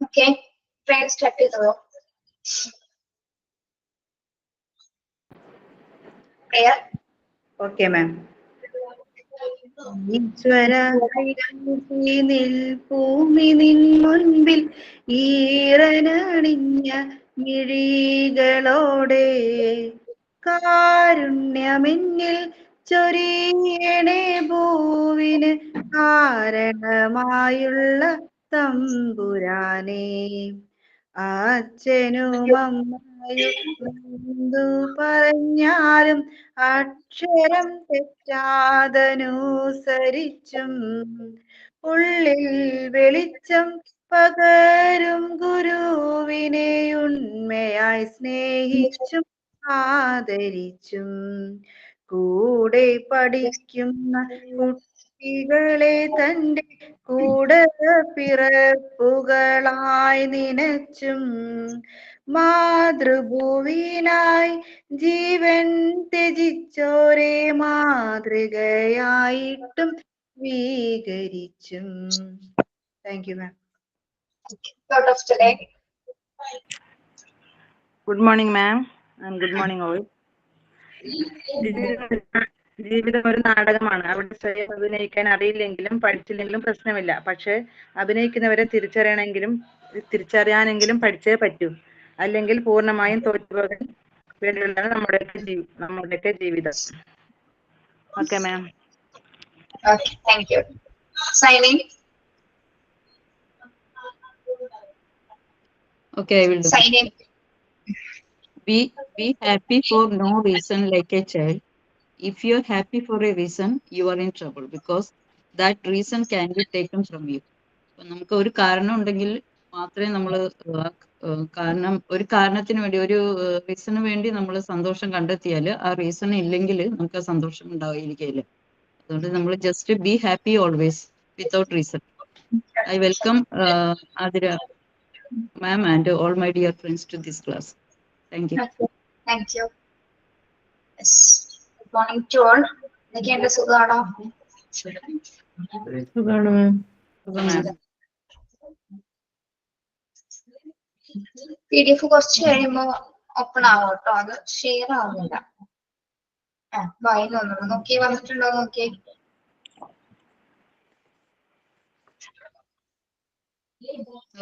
Okay, prayer start ചെയ്തോ? Prayer. Okay, ma'am. ഈശ്വര ഭൂമി നിൻ മുൻപിൽ ഈറനണിഞ്ഞ മിഴികളോടെ കാരുണ്യമെന്നിൽ ചൊരിയണേ ഭൂവിന് കാരണമായുള്ള തമ്പുരാനേ. അച്ഛനും അമ്മയും എന്തു പറഞ്ഞാലും അക്ഷരം തെറ്റാതനുസരിച്ചും ഉള്ളിൽ വെളിച്ചം പകരും ഗുരുവിനെ ഉണ്മയായി സ്നേഹിച്ചും ആദരിച്ചും കൂടെ പഠിക്കുന്ന കുട്ടികളെ തൻ്റെ കൂടെ പിറപ്പുകളായി നിനച്ചും മാതൃഭൂവിനായി ജീവൻ ത്യജിച്ചോരേ മാതൃകയായിട്ടും സ്വീകരിച്ചും. Thank you ma'am. Thought of today. Good morning, ma'am, and good morning all. ജീവിതം ഒരു നാടകമാണ്. അവിടെ സ്വയം അഭിനയിക്കാൻ അറിയില്ലെങ്കിലും പഠിച്ചില്ലെങ്കിലും പ്രശ്നമില്ല. പക്ഷെ അഭിനയിക്കുന്നവരെ തിരിച്ചറിയാനെങ്കിലും പഠിച്ചേ പറ്റൂ. അല്ലെങ്കിൽ പൂർണ്ണമായും തോറ്റുപോകാൻ വേണ്ടിയുള്ളതാണ് നമ്മുടെയൊക്കെ ജീവിതം. Okay ma'am. Okay, thank you. Signing. Okay, I will do. Signing. Be happy for no reason like a child. If you're happy for a reason, you are in trouble because that reason can be taken from you. നമുക്ക് ഒരു കാരണം ഉണ്ടെങ്കിൽ മാത്രമേ നമ്മൾ ഒരു കാരണത്തിന് വേണ്ടി ഒരു റീസണിന് വേണ്ടി നമ്മൾ സന്തോഷം കണ്ടെത്തിയാൽ ആ റീസൺ ഇല്ലെങ്കിൽ നമുക്ക് സന്തോഷം ഉണ്ടാവുകയില്ല. അതുകൊണ്ട് നമ്മൾ just be happy always without reason. I welcome Athira ma'am and all my dear friends to this class. Thank you. Thank you. Yes. Good morning to all. എന്തൊക്കെയുണ്ട്, സുഖാണോ? സുഖാണ് മാം. PDF കുറച്ച് കഴിയുമ്പോ ഓപ്പൺ ആവും കേട്ടോ, അത് ഷെയർ ആവുന്നില്ല. വായിൽ വന്നു നോക്കി, വന്നിട്ടുണ്ടോ നോക്കി.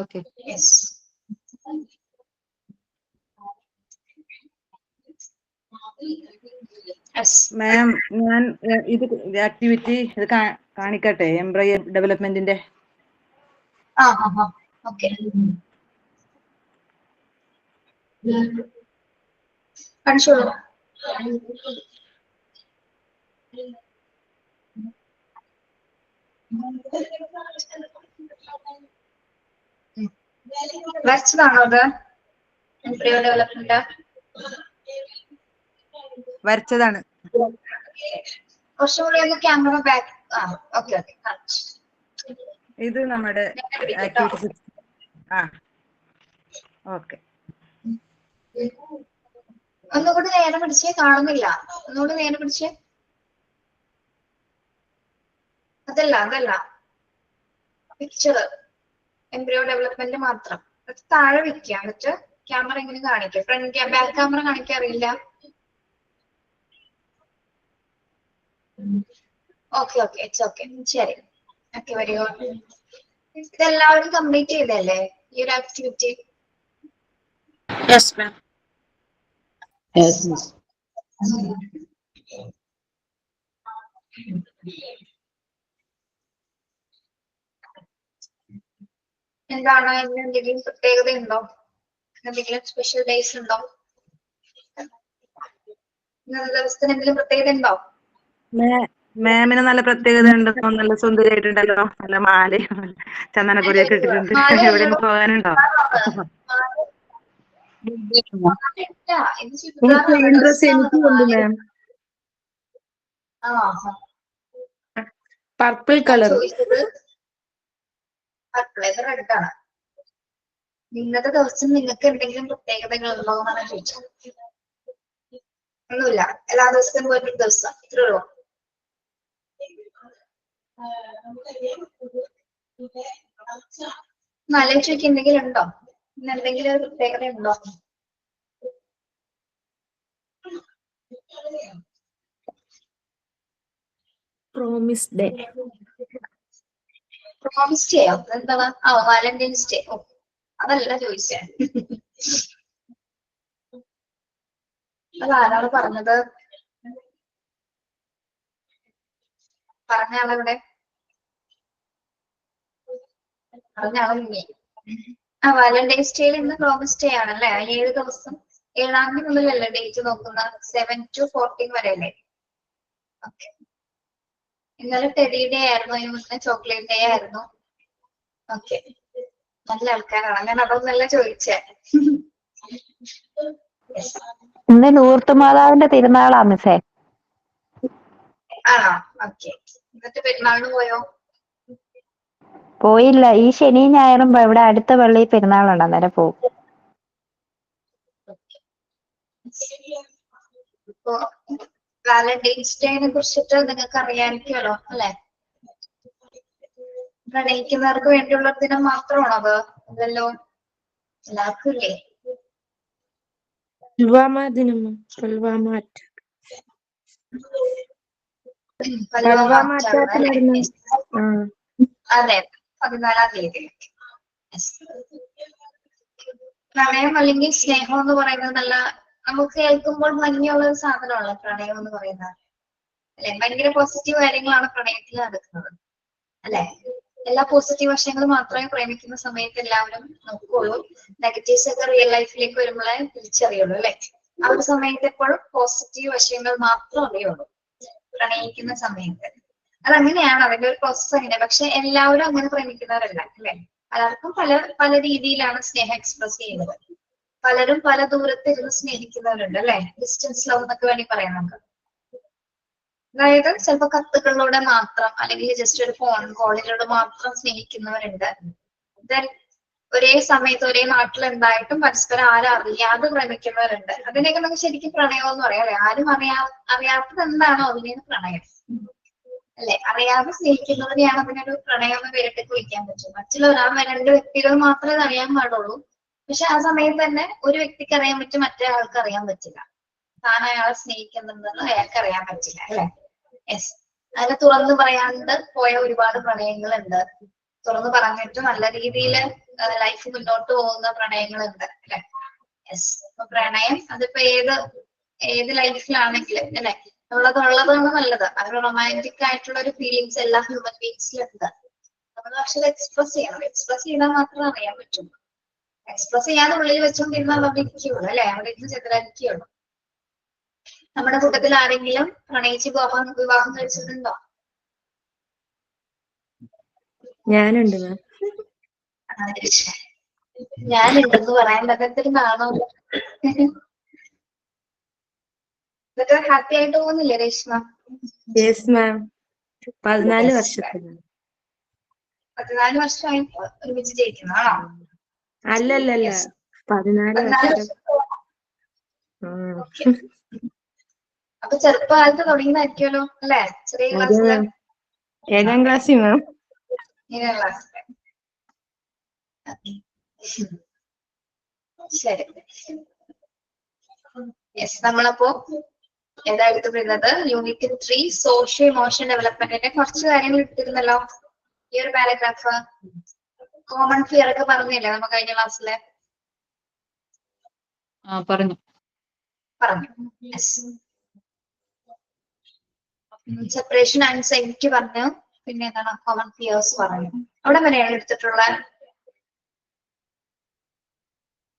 Okay. Yes. Yes. മാം, ഞാൻ ഇത് ആക്ടിവിറ്റി ഇത് കാണിക്കട്ടെ, എംബ്രോയിഡറി ഡെവലപ്മെന്റിന്റെ. ഓക്കെ, കാണിച്ചോളൂ. വരച്ചതാണോ അത്? എംബ്രിയോ ഡെവലപ്മെന്റ് വരച്ചതാണ്. കുറച്ചുകൂടി ഒന്ന് ക്യാമറ ബാക്ക്. ഓക്കെ ഓക്കെ, ഇത് നമ്മുടെ ആക്ടിവിറ്റി. ഓക്കെ, ഒന്നുകൂടി നേരെ പിടിച്ചേ, കാണുന്നില്ല. ഒന്നുകൂടി നേരെ പിടിച്ചേ. അതല്ല പിക്ചർ എംബ്രിയോ ഡെവലപ്മെന്റ് മാത്രം. അത് താഴെ വെക്കുക, എന്നിട്ട് ക്യാമറ എങ്ങനെ കാണിക്കുക. ഫ്രണ്ട് ബാക്ക് ക്യാമറ കാണിക്കാറില്ല. ഓക്കെ ഓക്കെ, ഇറ്റ്സ് ഓക്കെ, ശരി. Okay, very good. ഇതെല്ലാവരും കംപ്ലീറ്റ് ചെയ്തല്ലേ ഈ ഒരു activity? Yes, ma'am. Yes, ma'am. എന്താണ്, അതിന് എന്തെങ്കിലും പ്രത്യേകത ഉണ്ടോ? എന്തെങ്കിലും സ്പെഷ്യൽ ഡേയ്സ് ഉണ്ടോ? ഇന്നത്തെ ദിവസത്തിന് എന്തെങ്കിലും പ്രത്യേകത ഉണ്ടോ? മാമിന് നല്ല പ്രത്യേകത ഉണ്ടോ? നല്ല സുന്ദരിയായിട്ടുണ്ടല്ലോ, നല്ല മാലയും ചന്ദനക്കുറിയൊക്കെ ഇട്ടിട്ടുണ്ട്. എവിടെയും പോകാനുണ്ടോ? Purple color. റെഡ് ആണ്. ഇന്നത്തെ ദിവസം നിങ്ങൾക്ക് എന്തെങ്കിലും പ്രത്യേകതകൾ ഉണ്ടോ എന്നാണ് ചോദിച്ചത്. ഒന്നുമില്ല, എല്ലാ ദിവസവും പോയിട്ട് ഒരു ദിവസം ഇത്രേ ഉള്ളൂ. ആലോചിച്ച് എന്തെങ്കിലും ഉണ്ടോ? ഇന്ന് എന്തെങ്കിലും ഒരു പ്രത്യേകത ഉണ്ടോ? Promise day. പ്രോമിസ് ചെയ്യോ? എന്താണ്? Valentine's day. ഓ, അതല്ല ചോദിച്ചേ. അതാരാണ് പറഞ്ഞത്? പറഞ്ഞ ആളെവിടെ? പറഞ്ഞ ആളില്ലേ? വാലന്റൈൻസ് ഡേയിൽ ഇന്ന് പ്രോമിസ് ഡേ ആണല്ലേ? 7 ദിവസം, 7-ാം തീയതി മുതലല്ലേ ഡേറ്റ് നോക്കുന്ന? 7 to 14 വരെ അല്ലേ? ഓക്കെ. ഇന്നലെ ടെഡി ഡേ ആയിരുന്നു, ഇന്ന് ചോക്ലേറ്റ് ഡേ ആയിരുന്നു. ഓക്കെ, നല്ല ആൾക്കാരാണ്. ഞാൻ അതൊന്നല്ല ചോദിച്ചേ. ഇന്ന് നൂർത്തുമാതാവിന്റെ തിരുനാളാ മിസ്സേ. ആണോ? ഓക്കെ. എന്നിട്ട് പെരുന്നാളിന് പോയോ? പോയില്ല. ഈ ശനിയും ഞായറും ഇവിടെ അടുത്ത പള്ളിയിൽ പെരുന്നാളുണ്ട്, അന്നേരം പോകും. ഇപ്പൊ വാലന്റൈൻസ് ഡേനെ കുറിച്ചിട്ട് നിങ്ങൾക്ക് അറിയാനിക്കുമല്ലോ അല്ലെ? പ്രണയിക്കുന്നവർക്ക് വേണ്ടിയുള്ള ദിനം മാത്രമാണോ അത്? അതല്ലോ, എല്ലാവർക്കും ഇല്ലേ? പുൽവാമ ദിനം. പുൽവാമ അറ്റാക്ക് നടന്നു. അതെ, 14-ാം തീയതി. പ്രണയം അല്ലെങ്കിൽ സ്നേഹം എന്ന് പറയുന്നത് നല്ല, നമുക്ക് കേൾക്കുമ്പോൾ ഭംഗിയുള്ള ഒരു സാധനമാണ് പ്രണയം എന്ന് പറയുന്നത് അല്ലെ? ഭയങ്കര പോസിറ്റീവ് കാര്യങ്ങളാണ് പ്രണയത്തിൽ നടക്കുന്നത് അല്ലെ? എല്ലാ പോസിറ്റീവ് വശങ്ങളും മാത്രമേ പ്രേമിക്കുന്ന സമയത്ത് എല്ലാവരും നോക്കുകയുള്ളൂ. നെഗറ്റീവ്സ് ഒക്കെ റിയൽ ലൈഫിലേക്ക് വരുമ്പോഴേ തിരിച്ചറിയുള്ളൂ അല്ലെ? ആ ഒരു സമയത്ത് എപ്പോഴും പോസിറ്റീവ് വശങ്ങൾ മാത്രം അറിയുള്ളൂ പ്രണയിക്കുന്ന സമയത്ത്. അതങ്ങനെയാണ്, അതിന്റെ ഒരു പ്രോസസ് അങ്ങനെ. പക്ഷെ എല്ലാവരും അങ്ങനെ പ്രേമിക്കുന്നവരല്ല അല്ലെ? പലർക്കും പല രീതിയിലാണ് സ്നേഹം എക്സ്പ്രസ് ചെയ്യുന്നത്. പലരും പല ദൂരത്തിരുന്ന് സ്നേഹിക്കുന്നവരുണ്ട് അല്ലെ? ഡിസ്റ്റൻസ് ലവ് എന്നൊക്കെ വേണമെങ്കിൽ പറയാം നമുക്ക്. അതായത് ചിലപ്പോ കത്തുകളിലൂടെ മാത്രം, അല്ലെങ്കിൽ ജസ്റ്റ് ഒരു ഫോൺ കോളിലൂടെ മാത്രം സ്നേഹിക്കുന്നവരുണ്ട്. ദെൻ ഒരേ സമയത്ത് ഒരേ നാട്ടിൽ എന്തായിട്ടും പരസ്പരം ആരും അറിയാതെ പ്രേമിക്കുന്നവരുണ്ട്. അതിനെയൊക്കെ നമുക്ക് ശരിക്കും പ്രണയം എന്ന് പറയാം അല്ലെ? ആരും അറിയാത്തത് എന്താണോ അതിനെയാണ് പ്രണയം അല്ലെ? അറിയാതെ സ്നേഹിക്കുന്നതിനെയാണ് അതിനൊരു പ്രണയം എന്ന് പേരിട്ട് വിളിക്കാൻ പറ്റും. മറ്റുള്ള രണ്ട് വ്യക്തികൾ മാത്രമേ അത് അറിയാൻ പാടുള്ളൂ. പക്ഷെ ആ സമയത്ത് തന്നെ ഒരു വ്യക്തിക്ക് അറിയാൻ പറ്റും, മറ്റേ ആൾക്ക് അറിയാൻ പറ്റില്ല. താൻ അയാളെ സ്നേഹിക്കുന്നുണ്ടെന്ന് അയാൾക്ക് അറിയാൻ പറ്റില്ല അല്ലെ? യെസ്. അങ്ങനെ തുറന്നു പറയാണ്ട് പോയ ഒരുപാട് പ്രണയങ്ങളുണ്ട്. തുറന്നു പറഞ്ഞിട്ട് നല്ല രീതിയിൽ ലൈഫ് മുന്നോട്ട് പോകുന്ന പ്രണയങ്ങളുണ്ട് അല്ലെ? യെസ്. അപ്പൊ പ്രണയം അതിപ്പോ ഏത് ലൈഫിലാണെങ്കിലും അല്ലെ, ഉള്ളതാണ് നല്ലത്. അത് റൊമാൻറ്റിക് ആയിട്ടുള്ള ഒരു ഫീലിങ്സ് എല്ലാ ഹ്യൂമൻ ബീങ്സിലും ഉണ്ട്. നമ്മൾ പക്ഷെ അത് എക്സ്പ്രസ് ചെയ്യണം. എക്സ്പ്രസ് ചെയ്താൽ മാത്രമേ അറിയാൻ പറ്റും. എക്സ്പ്രസ് ചെയ്യാതെ ഉള്ളിൽ വെച്ചോണ്ടിരുന്നാൽ അവിടെ ഇരിക്കുള്ളൂ അല്ലെ? അവിടെ ഇരുന്ന് ചെറുതായിരിക്കുള്ളൂ. നമ്മുടെ കൂട്ടത്തിൽ ആരെങ്കിലും പ്രണയിച്ച് വിവാഹം കഴിച്ചിട്ടുണ്ടോ? ഞാനുണ്ട് മാം. ഞാനുണ്ടെന്ന് പറയാൻ പറ്റാത്തൊരു നാണോ? ഇതൊക്കെ ഹാപ്പി ആയിട്ട് പോകുന്നില്ലേ രേഷ്മ? Yes ma'am. 14 വർഷത്തിന്. 14 വർഷമായി ഒരുമിച്ച് ജയിക്കുന്നതാണോ? അല്ലല്ലല്ല, 14 വർഷം. ഓക്കെ. അപ്പൊ ചെറുപ്പകാലത്ത് തുടങ്ങിയതായിരിക്കുമല്ലോ അല്ലെ? ചെറിയ അതെ ക്ലാസ്സില്. മാം. 7ാം ക്ലാസ്സിൽ മാം. 7ാം ക്ലാസ്സില്. ശരി. യെസ്. നമ്മളപ്പോ ഏതാ എടുത്തുവരുന്നത്? യൂണിറ്റ് 3 സോഷ്യോ ഇമോഷണൽ ഡെവലപ്മെന്റിന്റെ കുറച്ച് കാര്യങ്ങൾ എടുത്തിരുന്നല്ലോ. ഈ ഒരു പാരഗ്രാഫ് കോമൺ ഫിയർ ഒക്കെ പറഞ്ഞില്ലേ നമ്മൾ കഴിഞ്ഞ ക്ലാസ്സിലെ? പറഞ്ഞു. സെപ്പറേഷൻ ആൻസൈറ്റി പറഞ്ഞു. പിന്നെ എന്താണ്? കോമൺ ഫിയേഴ്സ് പറഞ്ഞു. അവിടെ വരെയാണ് എടുത്തിട്ടുള്ളത്.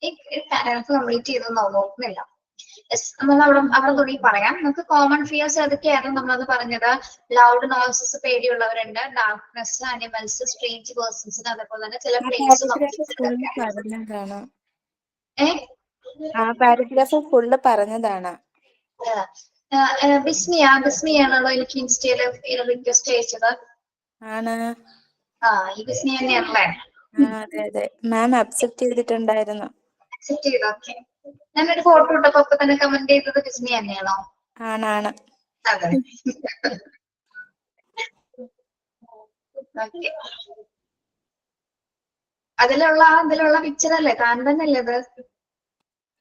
ഈ പാരഗ്രാഫ് കംപ്ലീറ്റ് ചെയ്ത് നോക്കുന്നില്ല. നമ്മൾ അവിടെ തുടങ്ങി പറയാം. നമുക്ക് കോമൺ ഫിയേഴ്സ് ഏതൊക്കെയായിരുന്നു നമ്മളത് പറഞ്ഞത്? ലൗഡ് നോയ്സസ് പേടിയുള്ളവരുണ്ട്, ഡാർക്ക്നെസ്, അനിമൽസ്, സ്ട്രേഞ്ച് പേഴ്സൺസ്, അതേപോലെ തന്നെ ചില പ്ലേസ്. ആ പാരഗ്രാഫ് ഫുള്ള് പറഞ്ഞതാണ്. ബിസ്മിയാണല്ലോ എനിക്ക് ഇൻസ്റ്റയില് റിക്വസ്റ്റ് അയച്ചത്. ആണ്. ഈ ബിസ്മി തന്നെയാണല്ലേ? അതെ. മാം അക്സെപ്റ്റ് ചെയ്തിട്ടുണ്ടായിരുന്നു. അക്സെപ്റ്റ് ചെയ്തു. ഓക്കെ. ഞാനൊരു ഫോട്ടോ ഇട്ടപ്പോ അപ്പൊ തന്നെ കമന്റ് ചെയ്തത് വിസ്മി തന്നെയാണോ? ആണാണ്. അതെ. ഓക്കെ. അതിലുള്ള പിക്ചർ അല്ലേ? താൻ തന്നെയല്ലേ അത്?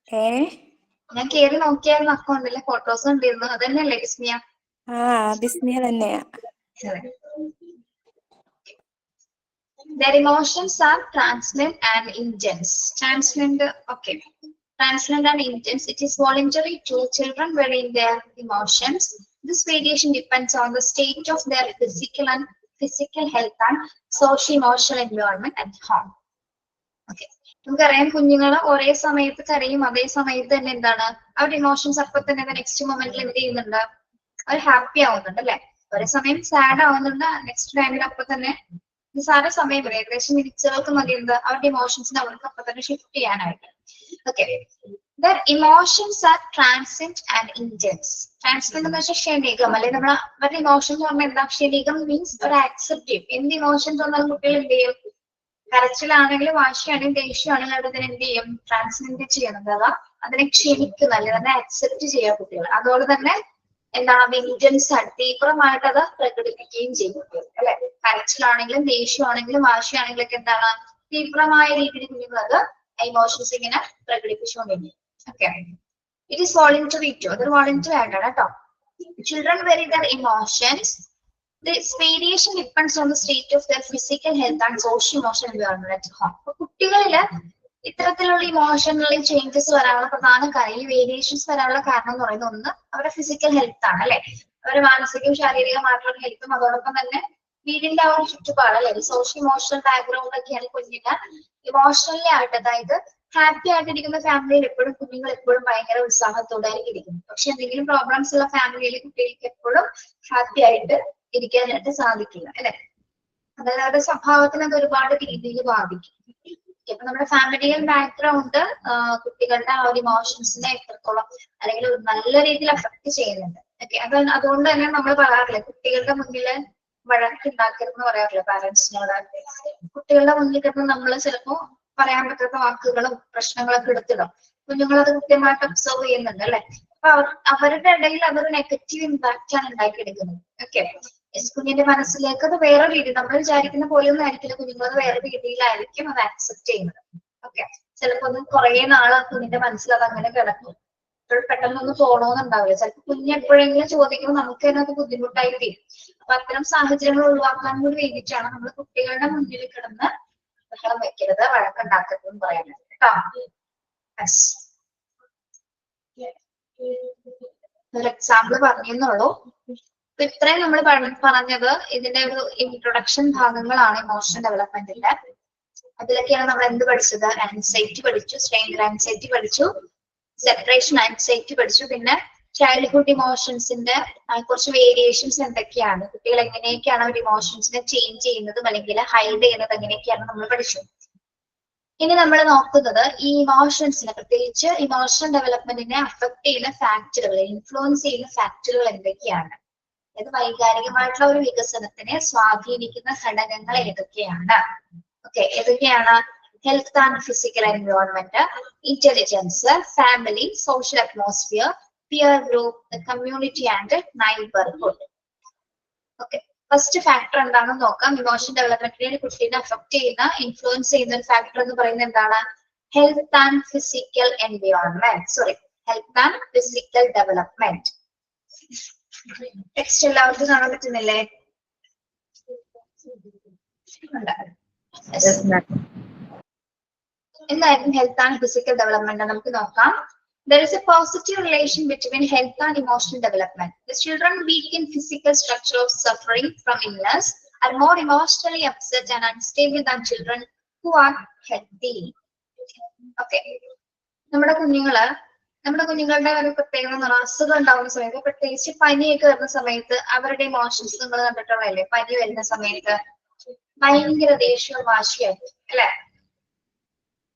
ഏ ഞാൻ കേറി നോക്കിയായിരുന്നു അക്കൗണ്ടിലെ ഫോട്ടോസ് കണ്ടിരുന്നു. അതന്നെയല്ലേ വിസ്മിയ? ആ ബിസ്മിയ തന്നെയാ. Their emotions are transient and intense. Transient, okay. Transient and intense. It is voluntary to children varying their emotions. This variation depends on the state of their physical health and social-emotional environment at home. Okay. നമുക്കറിയാം കുഞ്ഞുങ്ങൾ ഒരേ സമയത്ത് കരയും, അതേ സമയത്ത് തന്നെ എന്താണ് അവരുടെ ഇമോഷൻസ് അപ്പൊ തന്നെ നെക്സ്റ്റ് മൊമെന്റിൽ എന്ത് ചെയ്യുന്നുണ്ട്, അവർ ഹാപ്പി ആവുന്നുണ്ട് അല്ലെ. ഒരേ സമയം സാഡ് ആവുന്നുണ്ട്, നെക്സ്റ്റ് ടൈമിൽ അപ്പൊ തന്നെ നിസ്സാര സമയം വരെ ഏകദേശം മിനിറ്റുകൾക്ക് മതി എന്താ അവരുടെ ഇമോഷൻസിനെ അവർക്ക് അപ്പൊ തന്നെ ഷിഫ്റ്റ് ചെയ്യാനായിട്ട്. Okay. Their emotions are transient and intense. Transient എന്ന് വെച്ചാൽ ക്ഷണികം, അല്ലെങ്കിൽ നമ്മൾ അവരുടെ ഇമോഷൻ എന്ന് പറഞ്ഞാൽ എന്താ? ക്ഷണികം മീൻസ് ഒരു ആക്സെപ്റ്റ് ചെയ്യും. എന്ത് ഇമോഷൻസ് വന്നാലും കുട്ടികൾ എന്ത് ചെയ്യും? കരച്ചിലാണെങ്കിലും വാശിയാണെങ്കിലും ദേഷ്യമാണെങ്കിലും അവിടെ തന്നെ എന്ത് ചെയ്യും? ട്രാൻസ്മെന്റ് ചെയ്യുന്നത്, അതാ അതിനെ ക്ഷമിക്കുന്ന അല്ലെങ്കിൽ അതിനെ അക്സെപ്റ്റ് ചെയ്യുക കുട്ടികൾ. അതുപോലെ തന്നെ എന്താണ് ഇന്റൻസ് ആയിട്ട് തീവ്രമായിട്ട് അത് പ്രകടിപ്പിക്കുകയും ചെയ്യും കുട്ടികൾ അല്ലെ. കരച്ചിലാണെങ്കിലും ദേഷ്യമാണെങ്കിലും വാശിയാണെങ്കിലും ഒക്കെ എന്താണ് തീവ്രമായ രീതിയിൽ കുഞ്ഞുങ്ങൾ അത് ഇമോഷൻസ് ഇങ്ങനെ പ്രകടിപ്പിച്ചുകൊണ്ടിരിക്കും. Okay. It is voluntary too, അതൊരു വോളണ്ടറി ആയിട്ടാണ് കേട്ടോ. Children vary their emotions. This variation depends on the state of their physical health and social-emotional environment at home. കുട്ടികളില് ഇത്തരത്തിലുള്ള ഇമോഷണൽ ചേഞ്ചസ് വരാനുള്ള പ്രധാന കാര്യം, ഈ വേരിയേഷൻസ് വരാനുള്ള കാരണം എന്ന് പറയുന്നത് ഒന്ന് അവരുടെ ഫിസിക്കൽ ഹെൽത്ത് ആണ് അല്ലെ. അവരുടെ മാനസികവും ശാരീരികമായിട്ടുള്ള ഹെൽത്തും അതോടൊപ്പം തന്നെ വീടിന്റെ ആ ഒരു ചുറ്റുപാട് അല്ലെ, സോഷ്യൽ ഇമോഷണൽ ബാക്ക്ഗ്രൗണ്ട് ഒക്കെയാണ് കുഞ്ഞിന് ഇമോഷണലി ആയിട്ട്, അതായത് ഹാപ്പി ആയിട്ടിരിക്കുന്ന ഫാമിലിയിൽ എപ്പോഴും കുഞ്ഞുങ്ങൾ എപ്പോഴും ഭയങ്കര ഉത്സാഹത്തോടെ ഇരിക്കുന്നു. പക്ഷെ എന്തെങ്കിലും പ്രോബ്ലംസ് ഉള്ള ഫാമിലിയിൽ കുട്ടികൾക്ക് എപ്പോഴും ഹാപ്പി ആയിട്ട് ഇരിക്കാനായിട്ട് സാധിക്കില്ല അല്ലെ. അതായത് അവരുടെ സ്വഭാവത്തിന് അത് ഒരുപാട് രീതിയിൽ ബാധിക്കും. ഇപ്പൊ നമ്മുടെ ഫാമിലിയൽ ബാക്ക്ഗ്രൗണ്ട് കുട്ടികളുടെ ആ ഒരു ഇമോഷൻസിനെ എത്രത്തോളം അല്ലെങ്കിൽ നല്ല രീതിയിൽ അഫക്ട് ചെയ്യുന്നുണ്ട്. ഓക്കെ. അതുകൊണ്ട് തന്നെ നമ്മൾ പറയാറില്ലേ, കുട്ടികളുടെ മുന്നില് വഴക്കുണ്ടാക്കരുതെന്ന് പറയാറില്ല പാരന്റ്സിനോട്. കുട്ടികളുടെ മുന്നിൽ കിടന്ന് നമ്മൾ ചിലപ്പോ പറയാൻ പറ്റാത്ത വാക്കുകളും പ്രശ്നങ്ങളൊക്കെ എടുത്തിടും. കുഞ്ഞുങ്ങൾ അത് കൃത്യമായിട്ട് ഒബ്സർവ് ചെയ്യുന്നുണ്ട് അല്ലെ. അപ്പൊ അവരുടെ ഇടയിൽ അതൊരു നെഗറ്റീവ് ഇമ്പാക്റ്റ് ആണ് ഉണ്ടാക്കിയെടുക്കുന്നത്. ഓക്കെ. കുഞ്ഞിന്റെ മനസ്സിലേക്ക് അത് വേറെ രീതി, നമ്മൾ വിചാരിക്കുന്ന പോലെ ഒന്നും ആയിരിക്കില്ല, കുഞ്ഞുങ്ങൾ അത് വേറെ രീതിയിലായിരിക്കും അത് ആക്സെപ്റ്റ് ചെയ്യുന്നത്. ഓക്കെ. ചിലപ്പോ ഒന്ന് കുറെ നാള് കുഞ്ഞിന്റെ മനസ്സിൽ അത് അങ്ങനെ കിടക്കും. പെട്ടെന്നൊന്ന് പോകണമെന്നുണ്ടാവില്ല. ചിലപ്പോൾ കുഞ്ഞ് എപ്പോഴെങ്കിലും ചോദിക്കുമ്പോൾ നമുക്ക് തന്നെ അത് ബുദ്ധിമുട്ടായി തീരും. അപ്പൊ അത്തരം സാഹചര്യങ്ങൾ ഒഴിവാക്കാൻ കൂടി വേണ്ടിയിട്ടാണ് നമ്മൾ കുട്ടികളുടെ മുന്നിൽ കിടന്ന് ബഹളം വെക്കരുത്, വഴക്കുണ്ടാക്കരുത് എന്ന് പറയുന്നത് കേട്ടോ. ഒരു എക്സാമ്പിൾ പറഞ്ഞെന്നുള്ളൂ. അപ്പൊ ഇത്രയും നമ്മൾ പറഞ്ഞത് ഇതിന്റെ ഒരു ഇൻട്രൊഡക്ഷൻ ഭാഗങ്ങളാണ് ഇമോഷണൽ ഡെവലപ്മെന്റിന്റെ. അതിലൊക്കെയാണ് നമ്മൾ എന്ത് പഠിച്ചത്? ആൻസൈറ്റി പഠിച്ചു, സ്ട്രെയിൻ ആൻസൈറ്റി പഠിച്ചു, സെപ്പറേഷൻ ആൻസൈറ്റി പഠിച്ചു, പിന്നെ ചൈൽഡ്ഹുഡ് ഇമോഷൻസിന്റെ കുറച്ച് വേരിയേഷൻസ് എന്തൊക്കെയാണ്, കുട്ടികൾ എങ്ങനെയൊക്കെയാണ് ഒരു ഇമോഷൻസിനെ ചേഞ്ച് ചെയ്യുന്നതും അല്ലെങ്കിൽ ഹൈഡ് ചെയ്യുന്നത് എങ്ങനെയൊക്കെയാണ് നമ്മൾ പഠിച്ചു. ഇനി നമ്മൾ നോക്കുന്നത് ഈ ഇമോഷൻസിനെ, പ്രത്യേകിച്ച് ഇമോഷണൽ ഡെവലപ്മെന്റിനെ അഫക്ട് ചെയ്യുന്ന ഫാക്ടറുകൾ, ഇൻഫ്ലുവൻസ് ചെയ്യുന്ന ഫാക്ടറുകൾ എന്തൊക്കെയാണ്, അതായത് വൈകാരികമായിട്ടുള്ള ഒരു വികസനത്തിനെ സ്വാധീനിക്കുന്ന ഘടകങ്ങൾ ഏതൊക്കെയാണ്. ഓക്കെ. ഏതൊക്കെയാണ്? Health and physical environment, intelligence, family, social atmosphere, peer group, community and neighbourhood. Okay. First factor എന്താണെന്ന് നോക്കാം. ഇമോഷൻ ഡെവലപ്മെന്റിനെ കുട്ടീനെ അഫക്ട് ചെയ്യുന്ന, ഇൻഫ്ലുവൻസ് ചെയ്യുന്ന ഒരു ഫാക്ടർ എന്ന് പറയുന്നത് എന്താണ്? Health and physical environment, health and physical development. Text എല്ലാവർക്കും കാണാൻ പറ്റുന്നില്ലേ? എന്തായിരുന്നു ഹെൽത്ത് ആൻഡ് ഫിസിക്കൽ ഡെവലപ്മെന്റ്? നമുക്ക് നോക്കാം. There is a positive relation between health and emotional development. The children weak in physical structure of suffering from illness are more emotionally upset and unstable than children who are healthy. Okay. നമ്മുടെ കുഞ്ഞുങ്ങളുടെ ഒരു പ്രത്യേകത, അസുഖം ഉണ്ടാവുന്ന സമയത്ത്, പ്രത്യേകിച്ച് പനിയൊക്കെ വരുന്ന സമയത്ത് അവരുടെ ഇമോഷൻസ് നിങ്ങൾ കണ്ടിട്ടുള്ളതല്ലേ? പനി വരുന്ന സമയത്ത് ഭയങ്കര ദേഷ്യവും വാശിയായിരിക്കും അല്ലെ.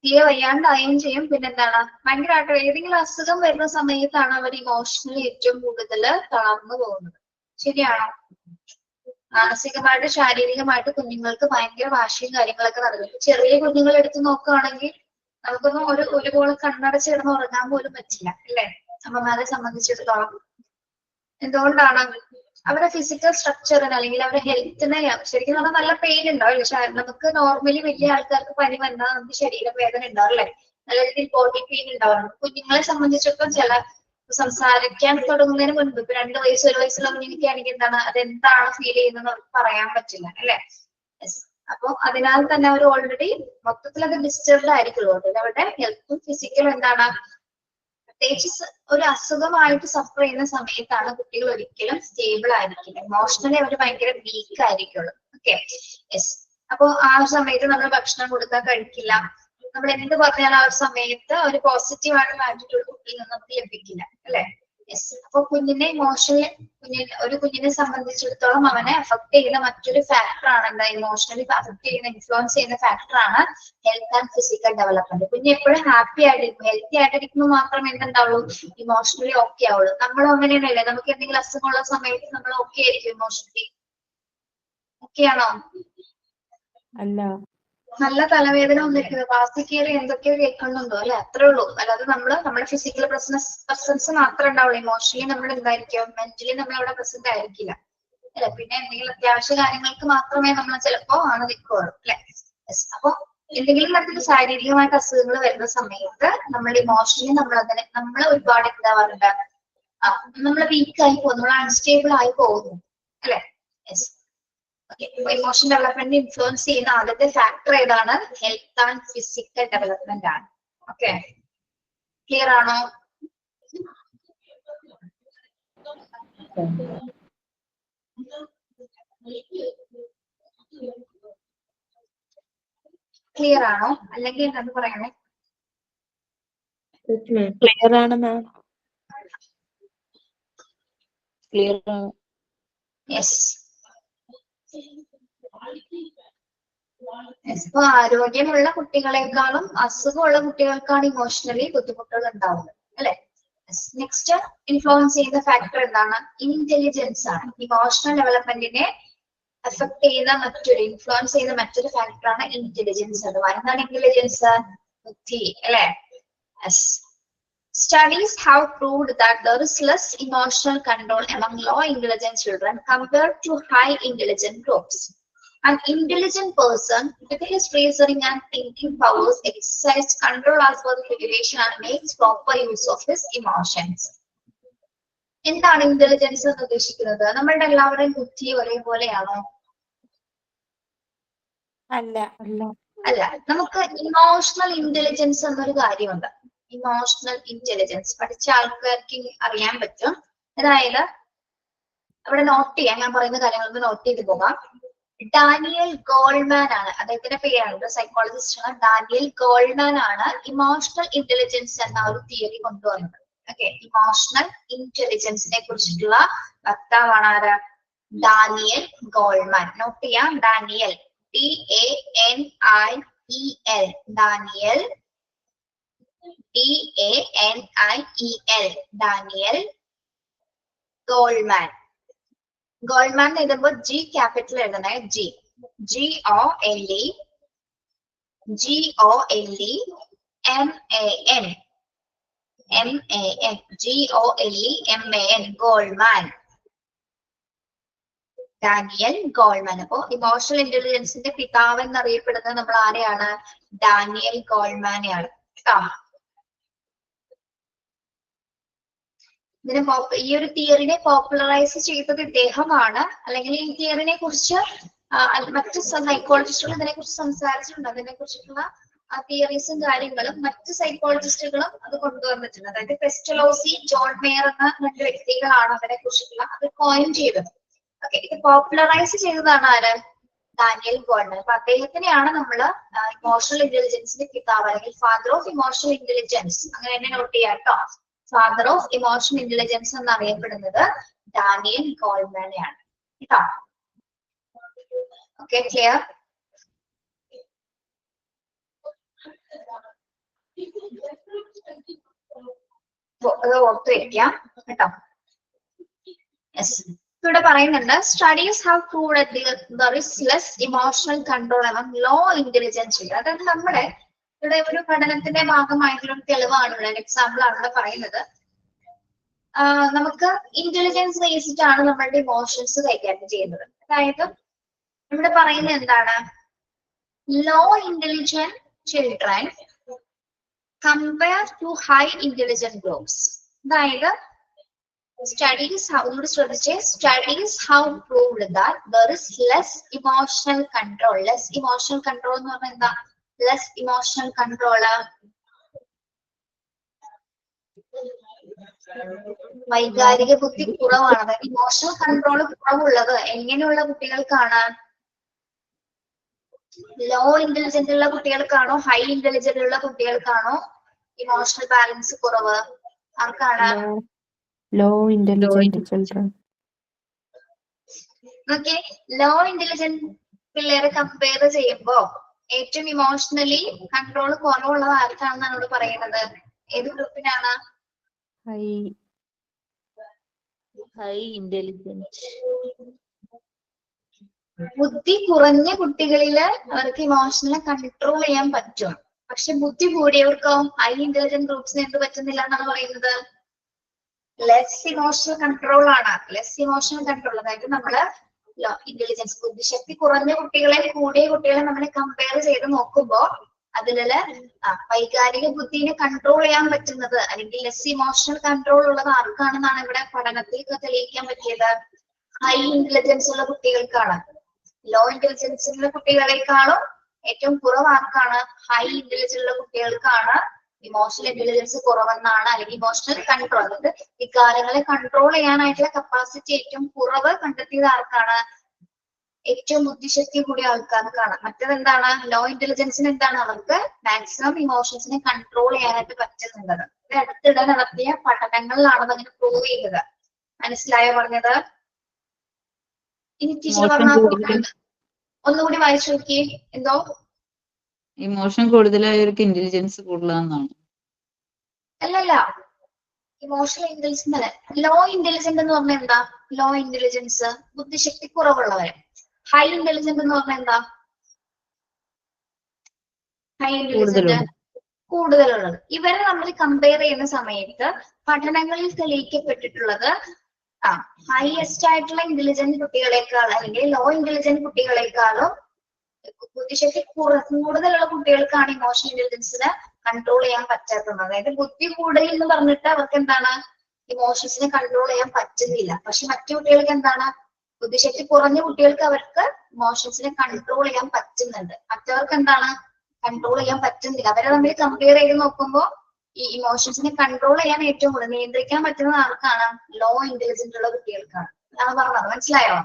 തീരെ വയ്യാണ്ടായും ചെയ്യും. പിന്നെന്താണ്, ഭയങ്കരമായിട്ട് ഏതെങ്കിലും അസുഖം വരുന്ന സമയത്താണ് അവർ ഇമോഷണലി ഏറ്റവും കൂടുതൽ തളർന്നു പോകുന്നത്. ശരിയാണോ? മാനസികമായിട്ട് ശാരീരികമായിട്ട് കുഞ്ഞുങ്ങൾക്ക് ഭയങ്കര വാശിയും കാര്യങ്ങളൊക്കെ നടക്കും. ചെറിയ കുഞ്ഞുങ്ങൾ എടുത്ത് നോക്കുകയാണെങ്കിൽ നമുക്കൊന്നും ഒരു പോൾ കണ്ണടച്ച് കിടന്ന് ഉറങ്ങാൻ പോലും പറ്റില്ല അല്ലെ? അമ്മമാരെ സംബന്ധിച്ചിടത്തോളം. എന്തുകൊണ്ടാണ്? അവരുടെ ഫിസിക്കൽ സ്ട്രക്ചറിന് അല്ലെങ്കിൽ അവരുടെ ഹെൽത്തിന് ശരിക്കും പറഞ്ഞാൽ നല്ല പെയിൻ ഉണ്ടാവും. പക്ഷെ നമുക്ക് നോർമലി വലിയ ആൾക്കാർക്ക് പനി വന്നാൽ നമുക്ക് ശരീരവേദന ഉണ്ടാവും അല്ലെ? നല്ല രീതിയിൽ ബോഡി പെയിൻ ഉണ്ടാവും. കുഞ്ഞുങ്ങളെ സംബന്ധിച്ചിടത്തോളം ചില സംസാരിക്കാൻ തുടങ്ങുന്നതിന് മുൻപ് ഇപ്പൊ 2 വയസ്സ് 1 വയസ്സുള്ള കുഞ്ഞിനൊക്കെയാണെങ്കിൽ എന്താണ് അതെന്താണ് ഫീൽ ചെയ്യുന്നത് അവർക്ക് പറയാൻ പറ്റില്ല അല്ലെ? അപ്പൊ അതിനാൽ തന്നെ അവർ ഓൾറെഡി മൊത്തത്തിൽ അത് ഡിസ്റ്റർബ്ഡ് ആയിരിക്കുള്ളൂ. അവരുടെ ഹെൽത്തും ഫിസിക്കലും എന്താണ് പ്രത്യേകിച്ച് ഒരു അസുഖമായിട്ട് സഫർ ചെയ്യുന്ന സമയത്താണ് കുട്ടികൾ ഒരിക്കലും സ്റ്റേബിൾ ആയിരിക്കില്ല. ഇമോഷണലി അവർ ഭയങ്കര വീക്ക് ആയിരിക്കുള്ളൂ. Okay, yes. അപ്പൊ ആ സമയത്ത് നമ്മൾ ഭക്ഷണം കൊടുക്കാൻ കഴിക്കില്ല. നമ്മൾ എന്ത് പറഞ്ഞാലും ആ ഒരു സമയത്ത് ഒരു പോസിറ്റീവ് ആയിട്ടുള്ള ആറ്റിറ്റ്യൂഡ് കുട്ടിയിൽ നിന്ന് നമുക്ക് ലഭിക്കില്ല അല്ലെ? യെസ്. അപ്പൊ കുഞ്ഞിനെ ഇമോഷണലി ഒരു കുഞ്ഞിനെ സംബന്ധിച്ചിടത്തോളം അവനെ അഫക്ട് ചെയ്യുന്ന മറ്റൊരു ഫാക്ടറാണ് എന്താ? ഇമോഷണലി അഫക്ട് ചെയ്യുന്ന ഇൻഫ്ലുവൻസ് ചെയ്യുന്ന ഫാക്ടറാണ് ഹെൽത്ത് ആൻഡ് ഫിസിക്കൽ ഡെവലപ്മെന്റ്. കുഞ്ഞ് എപ്പോഴും ഹാപ്പി ആയിട്ടിരിക്കും. ഹെൽത്തി ആയിട്ടിരിക്കുമ്പോൾ മാത്രമേ എന്തുണ്ടാവുള്ളൂ? ഇമോഷണലി ഓക്കെ ആവുള്ളൂ. നമ്മളും അങ്ങനെയല്ലേ? നമുക്ക് എന്തെങ്കിലും അസുഖമുള്ള സമയത്ത് നമ്മൾ ഓക്കെ ആയിരിക്കും ഇമോഷണലി? ഓക്കെ ആണോ? അല്ല. നല്ല തലവേദന വന്നിരിക്കുന്നത് ക്ലാസ്സിൽ കയറി എന്തൊക്കെയോ കേൾക്കുന്നുണ്ടോ അല്ലെ? അത്രേ ഉള്ളൂ. അല്ലാതെ നമ്മുടെ ഫിസിക്കൽ പ്രസൻസ് മാത്രമേ ഉണ്ടാവുള്ളൂ. ഇമോഷണലി നമ്മൾ എന്തായിരിക്കും? മെന്റലി നമ്മൾ അവിടെ പ്രസന്റ് ആയിരിക്കില്ല അല്ലെ? പിന്നെ എന്തെങ്കിലും അത്യാവശ്യ കാര്യങ്ങൾക്ക് മാത്രമേ നമ്മൾ ചിലപ്പോ നിൽക്കുള്ളൂ അല്ലെ? അപ്പൊ എന്തെങ്കിലും തരത്തിൽ ശാരീരികമായിട്ട് അസുഖങ്ങൾ വരുന്ന സമയത്ത് നമ്മൾ ഇമോഷണലി നമ്മൾ ഒരുപാട് എന്താ പറയുക, നമ്മൾ വീക്ക് ആയി പോകുന്നു, നമ്മൾ അൺസ്റ്റേബിൾ ആയി പോകുന്നു അല്ലെ? ഇമോഷൻ ഡെവലപ്മെന്റ് ഇൻഫ്ലുവൻസ് ചെയ്യുന്ന ആദ്യത്തെ ഫാക്ടർ ഏതാണ്? ഹെൽത്ത് ആൻഡ് ഫിസിക്കൽ ഡെവലപ്മെന്റ് ആണ്. ഓക്കെ, ക്ലിയർ ആണോ? ക്ലിയർ ആണോ? അല്ലെങ്കിൽ എന്താന്ന് പറയണേ? ക്ലിയർ ആണ് മാം. Clear. യെസ്. ഇപ്പൊ ആരോഗ്യമുള്ള കുട്ടികളെക്കാളും അസുഖമുള്ള കുട്ടികൾക്കാണ് ഇമോഷണലി ബുദ്ധിമുട്ടുകൾ ഉണ്ടാവുന്നത് അല്ലെ? നെക്സ്റ്റ് ഇൻഫ്ലുവൻസ് ചെയ്യുന്ന ഫാക്ടർ എന്താണ്? ഇന്റലിജൻസ് ആണ്. ഇമോഷണൽ ഡെവലപ്മെന്റിനെ എഫക്ട് ചെയ്യുന്ന ഇൻഫ്ലുവൻസ് ചെയ്യുന്ന മറ്റൊരു ഫാക്ടറാണ് ഇന്റലിജൻസ്. അഥവാ എന്താണ് ഇന്റലിജൻസ്? ബുദ്ധി അല്ലെ? Studies have proved that there is less emotional control among low intelligent children compared to high intelligent groups. An intelligent person with his reasoning and thinking powers exercise control as per the situation and makes proper use of his emotions. എന്താണ് intelligence എന്ന് ഉദ്ദേശിക്കുന്നത്? നമ്മളുടെ എല്ലാവരുടെയും ബുദ്ധി ഒരേപോലെയാണോ? അല്ല. അല്ല. നമുക്ക് emotional intelligence എന്നൊരു കാര്യമുണ്ട്. ഇമോഷണൽ ഇന്റലിജൻസ് പഠിച്ച ആൾക്കാർക്ക് അറിയാൻ പറ്റും. അതായത് അവിടെ നോട്ട് ചെയ്യാൻ, ഞാൻ പറയുന്ന കാര്യങ്ങൾ നോട്ട് ചെയ്ത് പോകാം. ഡാനിയൽ ഗോൾമാൻ ആണ് അദ്ദേഹത്തിന്റെ പേരാണ്, സൈക്കോളജിസ്റ്റ് ആണ്. ഡാനിയൽ ഗോൾമാൻ ആണ് ഇമോഷണൽ ഇന്റലിജൻസ് എന്ന ഒരു തിയറി കൊണ്ടുവന്നത്. ഓക്കെ, ഇമോഷണൽ ഇന്റലിജൻസിനെ കുറിച്ചിട്ടുള്ള വക്താവാണ് ആര്? Daniel Goleman. നോട്ട് ചെയ്യാം. Daniel, DANIEL, Daniel, DANIEL, Daniel Goleman. Goleman എഴുതുമ്പോൾ G ക്യാപിറ്റൽ എഴുതണേ. GOLEMAN, GOLEMAN, Goleman. Daniel Goleman. അപ്പോ ഇമോഷണൽ ഇന്റലിജൻസിന്റെ പിതാവ് എന്നറിയപ്പെടുന്നത് നമ്മൾ ആരെയാണ്? ഡാനിയൽ ഗോൾമാനെയാണ് കേട്ടോ. ഈ ഒരു തിയറിനെ പോപ്പുലറൈസ് ചെയ്തത് ഇദ്ദേഹമാണ്. അല്ലെങ്കിൽ ഈ തിയറിനെ കുറിച്ച് മറ്റു സൈക്കോളജിസ്റ്റുകൾ ഇതിനെ കുറിച്ച് സംസാരിച്ചിട്ടുണ്ട്. അതിനെ കുറിച്ചിട്ടുള്ള തിയറീസും കാര്യങ്ങളും മറ്റു സൈക്കോളജിസ്റ്റുകളും അത് കൊണ്ടുവന്നിട്ടുണ്ട്. അതായത് പെസ്റ്റലോസി, ജോൺ മേയർ എന്ന 2 വ്യക്തികളാണ് അതിനെ കുറിച്ചിട്ടുള്ള അത് കോയിൻ ചെയ്തത്. ഓക്കെ, ഇത് പോപ്പുലറൈസ് ചെയ്തതാണ് ആര്? Daniel Goleman. അപ്പൊ അദ്ദേഹത്തിനെയാണ് നമ്മൾ ഇമോഷണൽ ഇന്റലിജൻസിന്റെ പിതാവ് അല്ലെങ്കിൽ ഫാദർ ഓഫ് ഇമോഷണൽ ഇന്റലിജൻസ് അങ്ങനെ തന്നെ നോട്ട് ചെയ്യാം കേട്ടോ. ഫാദർ ഓഫ് ഇമോഷണൽ ഇന്റലിജൻസ് എന്നറിയപ്പെടുന്നത് ഡാനിയൽ ഗോൾമാനെയാണ് കേട്ടോ. Okay, clear? അത് ഓർത്ത് വെക്കാം കേട്ടോ. യെസ്, ഇവിടെ പറയുന്നുണ്ട് studies have proved there is less emotional control among low intelligent children. അതായത് നമ്മുടെ ഇവിടെ ഒരു പഠനത്തിന്റെ ഭാഗമായിട്ടുള്ള ഒരു തെളിവാണ് ഇവിടെ, എക്സാമ്പിൾ ആണ് ഇവിടെ പറയുന്നത്. നമുക്ക് ഇന്റലിജൻസ് ബേസിട്ടാണ് നമ്മളുടെ ഇമോഷൻസ് കൈകാര്യം ചെയ്യുന്നത്. അതായത് ഇവിടെ പറയുന്നത് എന്താണ്, low intelligent children compare to high intelligent groups. അതായത് സ്റ്റഡീസ് ഒന്നുകൂടി ശ്രദ്ധിച്ചേ, studies how proved that there is less emotional control. Less emotional control എന്ന് പറഞ്ഞാൽ എന്താ? ലെസ് ഇമോഷണൽ കൺട്രോള് വൈകാരിക ബുദ്ധി കുറവാണ്. അതായത് ഇമോഷണൽ കൺട്രോൾ കുറവുള്ളത് എങ്ങനെയുള്ള കുട്ടികൾക്കാണ്? ലോ ഇന്റലിജന്റ് ഉള്ള കുട്ടികൾക്കാണോ ഹൈ ഇന്റലിജന്റ് ഉള്ള കുട്ടികൾക്കാണോ ഇമോഷണൽ ബാലൻസ് കുറവ്? ആർക്കാണ്? Low intelligent children. Okay, low intelligent പിള്ളേരെ കമ്പയർ ചെയ്യുമ്പോ ഏറ്റവും ഇമോഷണലി കൺട്രോൾ കുറവുള്ളത് ആർക്കാണെന്നാണ് ഇവിടെ പറയുന്നത്? ഏത് ഗ്രൂപ്പിനാണ്? High intelligent. ബുദ്ധി കുറഞ്ഞ കുട്ടികളില് അവർക്ക് ഇമോഷണലെ കൺട്രോൾ ചെയ്യാൻ പറ്റും. പക്ഷെ ബുദ്ധി കൂടിയവർക്കോ ഹൈ ഇന്റലിജന്റ് ഗ്രൂപ്പ്സിന് എന്ത് പറ്റുന്നില്ല എന്നാണ് പറയുന്നത്? ലെസ് ഇമോഷണൽ കൺട്രോൾ ആണ്. ലെസ് ഇമോഷണൽ കൺട്രോൾ, അതായത് നമ്മള് ഇന്റലിജൻസ് ബുദ്ധിശക്തി കുറഞ്ഞ കുട്ടികളെ കൂടിയ കുട്ടികളെ നമ്മൾ കമ്പയർ ചെയ്ത് നോക്കുമ്പോ അതിലുള്ള വൈകാരിക ബുദ്ധിനെ കൺട്രോൾ ചെയ്യാൻ പറ്റുന്നത് അല്ലെങ്കിൽ ലെസ് ഇമോഷണൽ കൺട്രോൾ ഉള്ളത് ആർക്കാണെന്നാണ് ഇവിടെ പഠനത്തിൽ തെളിയിക്കാൻ പറ്റിയത്? ഹൈ ഇന്റലിജൻസ് ഉള്ള കുട്ടികൾക്കാണ്. ലോ ഇന്റലിജൻസ് ഉള്ള കുട്ടികളെക്കാളും ഏറ്റവും കുറവ് ആർക്കാണ്? ഹൈ ഇന്റലിജൻസ് ഉള്ള കുട്ടികൾക്കാണ് ഇമോഷണൽ ഇന്റലിജൻസ് കുറവെന്നാണ്, അല്ലെങ്കിൽ ഇമോഷണൽ കൺട്രോൾ, അതായത് വികാരങ്ങളെ കൺട്രോൾ ചെയ്യാനായിട്ടുള്ള കപ്പാസിറ്റി ഏറ്റവും കുറവ് കണ്ടെത്തിയത് ആർക്കാണ്? ഏറ്റവും ബുദ്ധിശക്തി കൂടിയ ആൾക്കാർക്കാണ്. മറ്റത് എന്താണ്? ലോ ഇന്റലിജൻസിന് എന്താണ്? അവർക്ക് മാക്സിമം ഇമോഷൻസിനെ കൺട്രോൾ ചെയ്യാനായിട്ട് പറ്റുന്നുള്ളത്. ഇത് അടുത്തിടെ നടത്തിയ പഠനങ്ങളിലാണ് അങ്ങനെ പ്രൂവ് ചെയ്തത്. മനസ്സിലായോ പറഞ്ഞത്? ഇനി ടീച്ചർ പറഞ്ഞ ഒന്നുകൂടി വായിച്ചു നോക്കിയേ. എന്തോ ഇമോഷൻ കൂടുതലായവർക്ക് ഇന്റലിജൻസ് കൂടുതലാണെന്നാണ്. അല്ലല്ല, ഇമോഷണൽ ഇന്റലിജൻസ് അല്ല. ലോ ഇന്റലിജന്റ് എന്ന് പറഞ്ഞാൽ എന്താ? ലോ ഇന്റലിജൻസ് ബുദ്ധിശക്തി കുറവുള്ളവര്. ഹൈ ഇന്റലിജന്റ് എന്ന് പറഞ്ഞാൽ എന്താ? ഹൈ ഇന്റലിജന്റ് കൂടുതലുള്ളത്. ഇവരെ നമ്മൾ കമ്പയർ ചെയ്യുന്ന സമയത്ത് പഠനങ്ങളിൽ തെളിയിക്കപ്പെട്ടിട്ടുള്ളത് ഹൈയസ്റ്റ് ആയിട്ടുള്ള ഇന്റലിജന്റ് കുട്ടികളെക്കാൾ അല്ലെങ്കിൽ ലോ ഇന്റലിജന്റ് കുട്ടികളെക്കാളും ബുദ്ധിശക്തി കൂടുതലുള്ള കുട്ടികൾക്കാണ് ഇമോഷണൽ ഇന്റലിജൻസിനെ കൺട്രോൾ ചെയ്യാൻ പറ്റാത്തത്. അതായത് ബുദ്ധി കൂടുതൽ എന്ന് പറഞ്ഞിട്ട് അവർക്ക് എന്താണ്? ഇമോഷൻസിനെ കൺട്രോൾ ചെയ്യാൻ പറ്റുന്നില്ല. പക്ഷെ മറ്റു കുട്ടികൾക്ക് എന്താണ്? ബുദ്ധിശക്തി കുറഞ്ഞ കുട്ടികൾക്ക് അവർക്ക് ഇമോഷൻസിനെ കൺട്രോൾ ചെയ്യാൻ പറ്റുന്നുണ്ട്. മറ്റവർക്ക് എന്താണ്? കൺട്രോൾ ചെയ്യാൻ പറ്റുന്നില്ല. അവരെ തമ്മിൽ കമ്പയർ ചെയ്ത് നോക്കുമ്പോൾ ഈ ഇമോഷൻസിനെ കൺട്രോൾ ചെയ്യാൻ ഏറ്റവും കൂടുതൽ നിയന്ത്രിക്കാൻ പറ്റുന്നത് ആർക്കാണ്? ലോ ഇന്റലിജന്റ് ഉള്ള കുട്ടികൾക്കാണ്. അതാണ് പറഞ്ഞത്. മനസ്സിലായോ?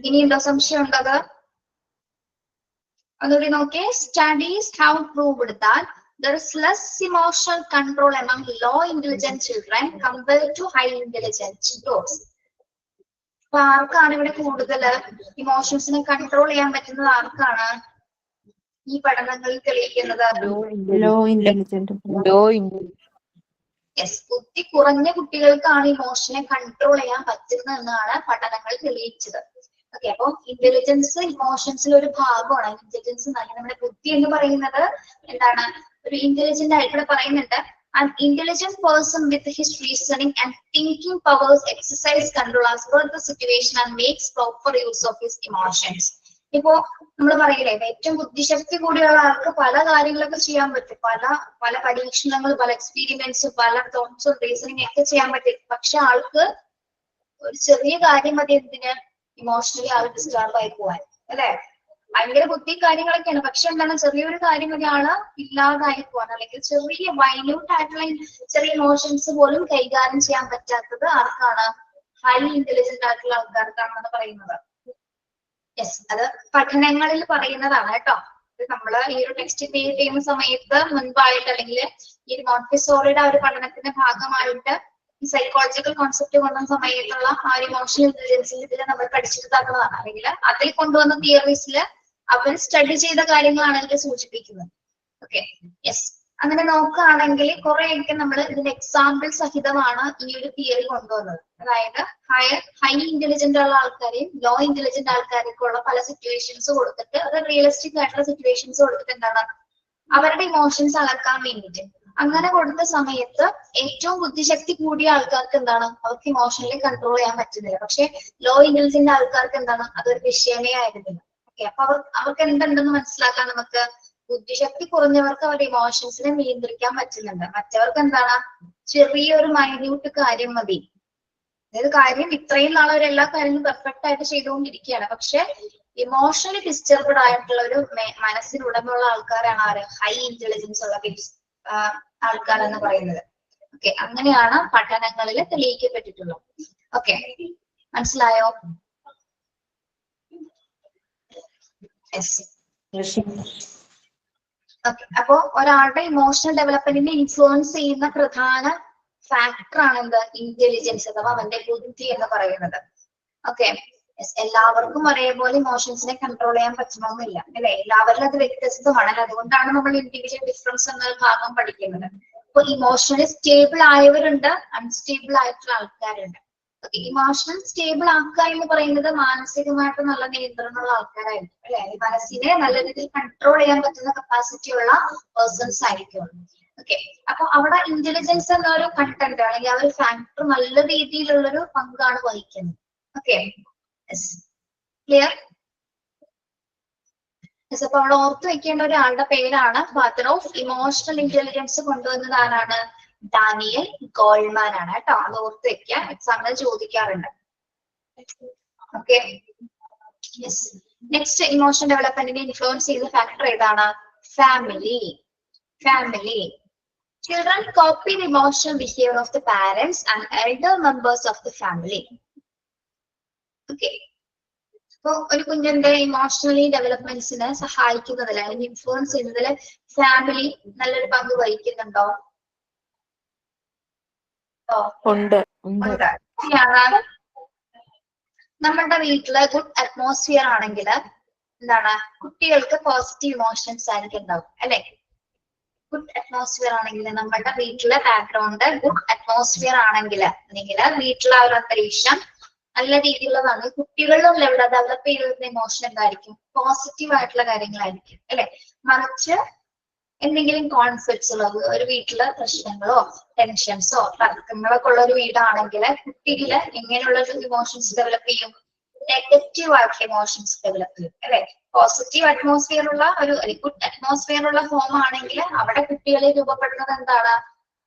ഇനി എന്തോ സംശയം ഉണ്ടത്? അതുകൂടി നോക്കിയേ. Studies have proved that there is less emotional control among low intelligent children compared to high intelligent groups. അപ്പൊ ആർക്കാണ് ഇവിടെ കൂടുതൽ ഇമോഷൻസിനെ കൺട്രോൾ ചെയ്യാൻ പറ്റുന്നത്? ആർക്കാണ് ഈ പഠനങ്ങളിൽ തെളിയിക്കുന്നത്? Law intelligent. യെസ്, ബുദ്ധി കുറഞ്ഞ കുട്ടികൾക്കാണ് ഇമോഷനെ കൺട്രോൾ ചെയ്യാൻ പറ്റുന്നത് എന്നാണ് പഠനങ്ങൾ തെളിയിച്ചത്. ഓക്കെ, അപ്പൊ ഇന്റലിജൻസ് ഇമോഷൻസിൽ ഒരു ഭാഗമാണ്. ഇന്റലിജൻസ് നമ്മുടെ ബുദ്ധി എന്ന് പറയുന്നത് എന്താണ്? ഒരു ഇന്റലിജന്റ് ആയിട്ട് ഇവിടെ പറയുന്നുണ്ട്. An intelligent person with his reasoning and thinking powers exercise control as per the situation and makes proper use of his emotions. ഇപ്പോ നമ്മൾ പറയില്ലേ, ഏറ്റവും ബുദ്ധിശക്തി കൂടിയുള്ള ആൾക്ക് പല കാര്യങ്ങളൊക്കെ ചെയ്യാൻ പറ്റും. പല പരീക്ഷണങ്ങൾ, പല എക്സ്പീരിമെന്റ്സ്, പല തോട്ട്സും റീസണിങ് ഒക്കെ ചെയ്യാൻ പറ്റും. പക്ഷെ ആൾക്ക് ഒരു ചെറിയ കാര്യം മതി എന്തിന്? ഇമോഷണലി ആൾ ഡിസ്റ്റർബ് ആയി പോവാൻ, അല്ലെ? ഭയങ്കര ബുദ്ധി കാര്യങ്ങളൊക്കെയാണ്, പക്ഷെ എന്താണ്? ചെറിയൊരു കാര്യം മതി ആള് ഇല്ലാതായി പോവാൻ, അല്ലെങ്കിൽ ചെറിയ മൈന്യൂട്ട് ആയിട്ടുള്ള ചെറിയ ഇമോഷൻസ് പോലും കൈകാര്യം ചെയ്യാൻ പറ്റാത്തത് ആർക്കാണ്? ഹൈ ഇന്റലിജന്റ് ആയിട്ടുള്ള ആൾക്കാർക്കാണെന്ന് പറയുന്നത്. യെസ്, അത് പഠനങ്ങളിൽ പറയുന്നതാണ് കേട്ടോ. നമ്മള് ഈ ഒരു ടെക്സ്റ്റ് ക്രിയേറ്റ് ചെയ്യുന്ന സമയത്ത് മുൻപായിട്ട് അല്ലെങ്കിൽ ഈ മോണ്ടിസോറിയുടെ ഒരു പഠനത്തിന്റെ ഭാഗമായിട്ട് ഈ സൈക്കോളജിക്കൽ കോൺസെപ്റ്റ് കൊണ്ടുവന്ന സമയത്തുള്ള ആ ഒരു ഇമോഷണൽ ഇന്റലിജൻസിൽ ഇതിൽ നമ്മൾ പഠിച്ചെടുത്താക്കുന്നതാണ്. അല്ലെങ്കിൽ അതിൽ കൊണ്ടുവന്ന തിയറീസിൽ അവർ സ്റ്റഡി ചെയ്ത കാര്യങ്ങളാണ് ഇതിൽ സൂചിപ്പിക്കുന്നത്. Okay, yes. അങ്ങനെ നോക്കുകയാണെങ്കിൽ കുറെയൊക്കെ നമ്മൾ ഇതിന്റെ എക്സാമ്പിൾ സഹിതമാണ് ഈ ഒരു തിയറി കൊണ്ടുവന്നത്. അതായത് ഹൈ ഇന്റലിജന്റ് ഉള്ള ആൾക്കാരെയും ലോ ഇന്റലിജന്റ് ആൾക്കാർക്കും ഉള്ള പല സിറ്റുവേഷൻസ് കൊടുത്തിട്ട്, അത് റിയലിസ്റ്റിക് ആയിട്ടുള്ള സിറ്റുവേഷൻസ് കൊടുത്തിട്ട് എന്താണ് അവരുടെ ഇമോഷൻസ് അളക്കാൻ വേണ്ടിയിട്ട് അങ്ങനെ കൊടുത്ത സമയത്ത് ഏറ്റവും ബുദ്ധിശക്തി കൂടിയ ആൾക്കാർക്ക് എന്താണ് അവർക്ക് ഇമോഷണലി കൺട്രോൾ ചെയ്യാൻ പറ്റുന്നില്ല. പക്ഷെ ലോ ഇന്റലിജന്റ് ആൾക്കാർക്ക് എന്താണ് അതൊരു വിഷയമേ ആയിരുന്നില്ല. ഓക്കെ, അപ്പൊ അവർക്ക് എന്തുണ്ടെന്ന് മനസ്സിലാക്കാൻ നമുക്ക് ബുദ്ധിശക്തി കുറഞ്ഞവർക്ക് അവരുടെ ഇമോഷൻസിനെ നിയന്ത്രിക്കാൻ പറ്റുന്നുണ്ട്. മറ്റവർക്ക് എന്താണ് ചെറിയൊരു മൈന്യൂട്ട് കാര്യം മതി. അതായത് കാര്യം ഇത്രയും നാളെ അവർ എല്ലാ കാര്യങ്ങളും പെർഫെക്റ്റ് ആയിട്ട് ചെയ്തുകൊണ്ടിരിക്കുകയാണ്. പക്ഷെ ഇമോഷണലി ഡിസ്റ്റർബ്ഡ് ആയിട്ടുള്ള ഒരു മനസ്സിനുടമയുള്ള ആൾക്കാരാണ് ആര് ഹൈ ഇന്റലിജൻസ് ഉള്ള ആൾക്കാർ എന്ന് പറയുന്നത്. ഓക്കെ, അങ്ങനെയാണ് പഠനങ്ങളിൽ തെളിയിക്കപ്പെട്ടിട്ടുള്ളത്. ഓക്കെ, മനസ്സിലായോ? ഓക്കെ, അപ്പോ ഒരാളുടെ ഇമോഷണൽ ഡെവലപ്മെന്റിനെ ഇൻഫ്ലുവൻസ് ചെയ്യുന്ന പ്രധാന ഫാക്ടർ ആണ് എന്ത് ഇന്റലിജൻസ് അഥവാ അവന്റെ ബുദ്ധി എന്ന് പറയുന്നത്. ഓക്കെ, എല്ലാവർക്കും ഒരേപോലെ ഇമോഷൻസിനെ കൺട്രോൾ ചെയ്യാൻ പറ്റണമെന്നില്ല അല്ലെ, എല്ലാവരിലും അത് വ്യത്യസ്തമാണ്. അതുകൊണ്ടാണ് നമ്മൾ ഇൻഡിവിജ്വൽ ഡിഫറൻസ് എന്ന ഭാഗം പഠിക്കുന്നത്. അപ്പൊ ഇമോഷണലി സ്റ്റേബിൾ ആയവരുണ്ട്, അൺസ്റ്റേബിൾ ആയിട്ടുള്ള ആൾക്കാരുണ്ട്. ഇമോഷണൽ സ്റ്റേബിൾ ആക്കുക എന്ന് പറയുന്നത് മാനസികമായിട്ട് നല്ല നിയന്ത്രണമുള്ള ആൾക്കാരായിരിക്കും അല്ലെ, മനസ്സിനെ നല്ല രീതിയിൽ കൺട്രോൾ ചെയ്യാൻ പറ്റുന്ന കപ്പാസിറ്റി ഉള്ള പേഴ്സൺസ് ആയിരിക്കും. ഓക്കെ, അപ്പൊ അവിടെ ഇന്റലിജൻസ് എന്ന ഒരു കണ്ടന്റ് അല്ലെങ്കിൽ ആ ഒരു ഫാക്ടർ നല്ല രീതിയിലുള്ളൊരു പങ്കാണ് വഹിക്കുന്നത്. Okay, clear? അപ്പൊ അവിടെ ഓർത്ത് വെക്കേണ്ട ഒരാളുടെ പേരാണ് ഫാദർ ഓഫ് ഇമോഷണൽ ഇന്റലിജൻസ് കൊണ്ടുവന്നത് ആരാണ്? ഡാനിയൽ ഗോൾമാൻ ആണ് കേട്ടോ. അത് ഓർത്ത് വെക്കുക, എക്സാമിന് ചോദിക്കാറുണ്ട്. Okay, yes. നെക്സ്റ്റ് ഇമോഷണൽ ഡെവലപ്മെന്റിനെ ഇൻഫ്ലുവൻസ് ചെയ്യുന്ന ഫാക്ടർ ഏതാണ്? Family. Family. Children copy the emotional behavior of the parents and elder members of the family. Okay. അപ്പൊ ഒരു കുഞ്ഞിന്റെ ഇമോഷണലി ഡെവലപ്മെന്റ്സിനെ സഹായിക്കുന്നതിൽ അല്ലെങ്കിൽ ഇൻഫ്ലുവൻസ് ചെയ്യുന്നതിൽ ഫാമിലി നല്ലൊരു പങ്ക് വഹിക്കുന്നുണ്ടോ? ഉണ്ട്. നമ്മളുടെ വീട്ടില് ഗുഡ് അറ്റ്മോസ്ഫിയർ ആണെങ്കിൽ എന്താണ് കുട്ടികൾക്ക് പോസിറ്റീവ് ഇമോഷൻസ് ആയിരിക്കും ഉണ്ടാവും അല്ലെ. ഗുഡ് അറ്റ്മോസ്ഫിയർ ആണെങ്കിൽ നമ്മളുടെ വീട്ടിലെ ബാക്ക്ഗ്രൗണ്ട് ഗുഡ് അറ്റ്മോസ്ഫിയർ ആണെങ്കിൽ വീട്ടിലെ ഒരു അന്തരീക്ഷം നല്ല രീതിയിലുള്ളതാണ്. കുട്ടികളിലും ഇവിടെ ഡെവലപ്പ് ചെയ്ത് വരുന്ന ഇമോഷൻ എന്തായിരിക്കും? പോസിറ്റീവ് ആയിട്ടുള്ള കാര്യങ്ങളായിരിക്കും അല്ലെ. മറിച്ച് എന്തെങ്കിലും കോൺഫ്ലിക്ട്സ് ഉള്ളത്, ഒരു വീട്ടില് പ്രശ്നങ്ങളോ ടെൻഷൻസോ തർക്കങ്ങളൊക്കെ ഉള്ള ഒരു വീടാണെങ്കിൽ കുട്ടികള് എങ്ങനെയുള്ള ഇമോഷൻസ് ഡെവലപ്പ് ചെയ്യും? നെഗറ്റീവ് ആയിട്ടുള്ള ഇമോഷൻസ് ഡെവലപ്പ് ചെയ്യും അല്ലെ. പോസിറ്റീവ് അറ്റ്മോസ്ഫിയർ ഉള്ള ഒരു ഗുഡ് അറ്റ്മോസ്ഫിയർ ഉള്ള ഹോം ആണെങ്കിൽ അവിടെ കുട്ടികളെ രൂപപ്പെടുന്നത് എന്താണ്?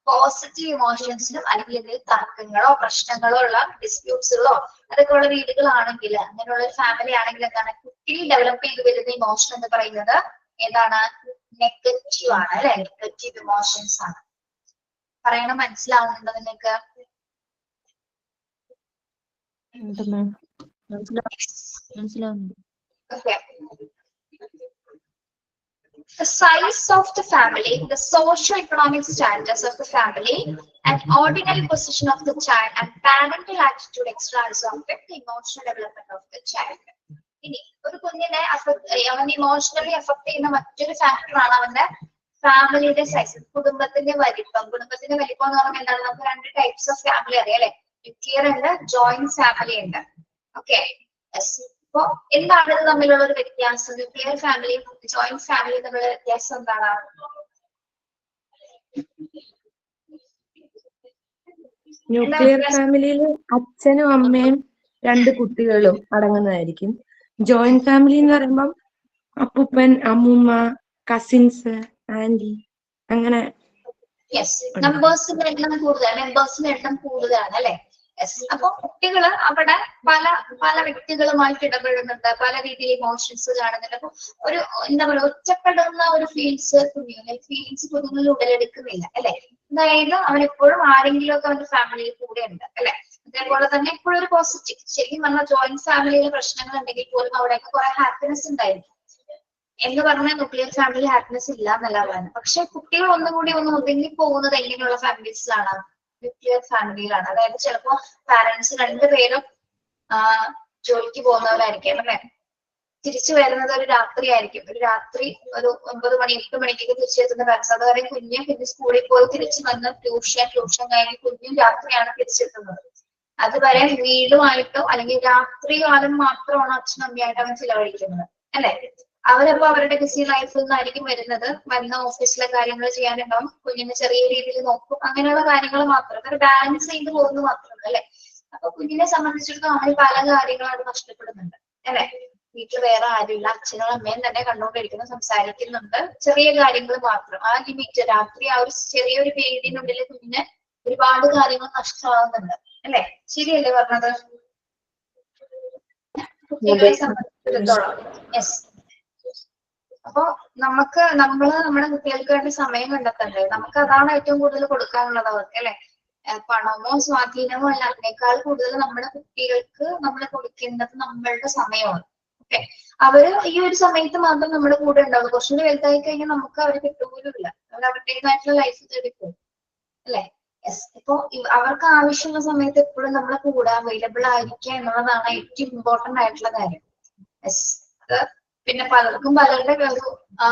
പോസിറ്റീവ് ഇമോഷൻസിനും അല്ലെങ്കിൽ എന്തെങ്കിലും തർക്കങ്ങളോ പ്രശ്നങ്ങളോ ഉള്ള ഡിസ്പ്യൂട്ട്സുകളോ അതൊക്കെ ഉള്ള വീടുകളാണെങ്കിൽ, അങ്ങനെയുള്ള ഒരു ഫാമിലി ആണെങ്കിൽ എന്താണ് കുട്ടികൾ ഡെവലപ്പ് ചെയ്ത് വരുന്ന ഇമോഷൻ എന്ന് പറയുന്നത് ഏതാണ്? നെഗറ്റീവ് ആണ് അല്ലെ. നെഗറ്റീവ് ഇമോഷൻസ് ആണ്. പറയണ മനസ്സിലാവുന്നുണ്ടോ നിങ്ങൾക്ക്? മനസ്സിലാവുന്നുണ്ട്. Okay. The size of the family, the socio-economic status of the family, and ordinary position of the child, and parental attitude extra also affect the emotional development of the child. ഇനി ഒരു കുഞ്ഞിനെ അവൻ emotionally affect ചെയ്യുന്ന മറ്റൊരു ഫാക്ടറാണ് അവന്റെ ഫാമിലിയുടെ size, കുടുംബത്തിന്റെ വലിപ്പം. കുടുംബത്തിന്റെ വലിപ്പം എന്ന് പറയുമ്പോൾ എന്താണ്? നമുക്ക് രണ്ട് ടൈപ്സ് ഓഫ് ഫാമിലി അറിയാം അല്ലെ. ന്യൂക്ലിയർ ഉണ്ട്, ജോയിന്റ് ഫാമിലി ഉണ്ട്. ഓക്കെ, അപ്പൊ എന്താണ് ഇത് തമ്മിലുള്ള ഒരു വ്യത്യാസം? ന്യൂക്ലിയർ ഫാമിലിയും ജോയിന്റ് ഫാമിലിയും തമ്മിലുള്ള വ്യത്യാസം എന്താണ്? ന്യൂക്ലിയർ ഫാമിലിയിൽ അച്ഛനും അമ്മയും 2 കുട്ടികളും അടങ്ങുന്നതായിരിക്കും. ജോയിന്റ് ഫാമിലി എന്ന് പറയുമ്പം അപ്പൂപ്പൻ, അമ്മൂമ്മ, കസിൻസ്, ആന്റി അങ്ങനെ. മെമ്പേഴ്സിന്റെ എണ്ണം കൂടുതലാണ് അല്ലെ. അപ്പൊ കുട്ടികള് അവിടെ പല വ്യക്തികളുമായിട്ട് ഇടപെടുന്നുണ്ട്, പല രീതിയിൽ ഇമോഷൻസ് കാണുന്നുണ്ട്. അപ്പൊ ഒരു എന്താ പറയുക, ഒറ്റപ്പെടുന്ന ഒരു ഫീലിങ്സ് കുഞ്ഞുങ്ങളിൽ ഉടലെടുക്കുന്നില്ല അല്ലെ. അതായത് അവനെപ്പോഴും ആരെങ്കിലും ഒക്കെ അവന്റെ ഫാമിലിയിൽ കൂടെ ഉണ്ട് അല്ലെ. അതേപോലെ തന്നെ എപ്പോഴും ഒരു പോസിറ്റീവ്, ശരിക്കും പറഞ്ഞാൽ ജോയിന്റ് ഫാമിലിയിലെ പ്രശ്നങ്ങൾ ഉണ്ടെങ്കിൽ പോലും അവിടെയൊക്കെ കുറെ ഹാപ്പിനെസ് ഉണ്ടായിരിക്കും. എന്ന് പറഞ്ഞാൽ ന്യൂക്ലിയർ ഫാമിലി ഹാപ്പിനെസ് ഇല്ല എന്നല്ല പറയുന്നത്. പക്ഷെ കുട്ടികൾ ഒന്നുകൂടി ഒതുങ്ങി പോകുന്നത് എങ്ങനെയുള്ള ഫാമിലീസിലാണ്? ന്യൂക്ലിയർ ഫാമിലിയിലാണ്. അതായത് ചിലപ്പോ പാരന്റ്സ് 2 പേരും ജോലിക്ക് പോകുന്നവരായിരിക്കും അല്ലെ. തിരിച്ചു വരുന്നത് ഒരു രാത്രി ആയിരിക്കും. ഒരു രാത്രി ഒരു 9 മണി 8 മണിക്കൊക്കെ തിരിച്ചെത്തുന്ന പാരന്റ്സ്. അതുവരെ കുഞ്ഞ് സ്കൂളിൽ പോയി തിരിച്ചു വന്ന് ട്യൂഷൻ കഴിഞ്ഞ് കുഞ്ഞും രാത്രിയാണ് തിരിച്ചെത്തുന്നത്. അതുവരെ വീടുമായിട്ടോ അല്ലെങ്കിൽ രാത്രി കാലം മാത്രമാണ് അച്ഛനും അമ്മയായിട്ട് അവൻ ചിലവഴിക്കുന്നത് അല്ലെ. അവരപ്പോ അവരുടെ ബിസി ലൈഫിൽ നിന്നായിരിക്കും വരുന്നത്. വന്ന ഓഫീസിലെ കാര്യങ്ങൾ ചെയ്യാനുണ്ടാവും, കുഞ്ഞിനെ ചെറിയ രീതിയിൽ നോക്കും, അങ്ങനെയുള്ള കാര്യങ്ങൾ മാത്രം. അവർ ബാലൻസ് ചെയ്ത് പോകുന്നു മാത്രമല്ല അല്ലെ. അപ്പൊ കുഞ്ഞിനെ സംബന്ധിച്ചിടത്തോളം അവന് പല കാര്യങ്ങളും നഷ്ടപ്പെടുന്നുണ്ട് അല്ലെ. വീട്ടിൽ വേറെ ആരുമില്ല, അച്ഛനും അമ്മയും തന്നെ കണ്ടുകൊണ്ടിരിക്കുന്നു, സംസാരിക്കുന്നുണ്ട്, ചെറിയ കാര്യങ്ങൾ മാത്രം. ആ ലിമിറ്റ് രാത്രി ആ ഒരു ചെറിയൊരു പീരീഡിനുള്ളിൽ കുഞ്ഞിന് ഒരുപാട് കാര്യങ്ങൾ നഷ്ടമാകുന്നുണ്ട് അല്ലെ. ശരിയല്ലേ പറഞ്ഞത്? കുട്ടികളെ സംബന്ധിച്ചിടത്തോളം യെസ്. അപ്പൊ നമ്മള് നമ്മുടെ കുട്ടികൾക്ക് വേണ്ടി സമയം കണ്ടെത്തണ്ടേ. നമുക്ക് അതാണ് ഏറ്റവും കൂടുതൽ കൊടുക്കാനുള്ളത് അവർക്ക് അല്ലെ. പണമോ സ്വാധീനമോ അല്ല, അതിനേക്കാൾ കൂടുതൽ നമ്മുടെ കുട്ടികൾക്ക് നമ്മൾ കൊടുക്കേണ്ടത് നമ്മളുടെ സമയമാണ്. ഓക്കെ, അവര് ഈ ഒരു സമയത്ത് മാത്രം നമ്മുടെ കൂടെ ഉണ്ടാവും. കുറച്ചുകൂടി വലുതായി കഴിഞ്ഞാൽ നമുക്ക് അവരെ കിട്ടുപോലുമില്ല. അവർ അവരുടേതായിട്ടുള്ള ലൈഫ് തേടിപ്പോകും അല്ലെ. യെസ്. ഇപ്പൊ അവർക്ക് ആവശ്യമുള്ള സമയത്ത് എപ്പോഴും നമ്മളെ കൂടെ അവൈലബിൾ ആയിരിക്കുക എന്നുള്ളതാണ് ഏറ്റവും ഇമ്പോർട്ടന്റ് ആയിട്ടുള്ള കാര്യം. യെസ്. അത് പിന്നെ പലർക്കും പലരുടെ ഒരു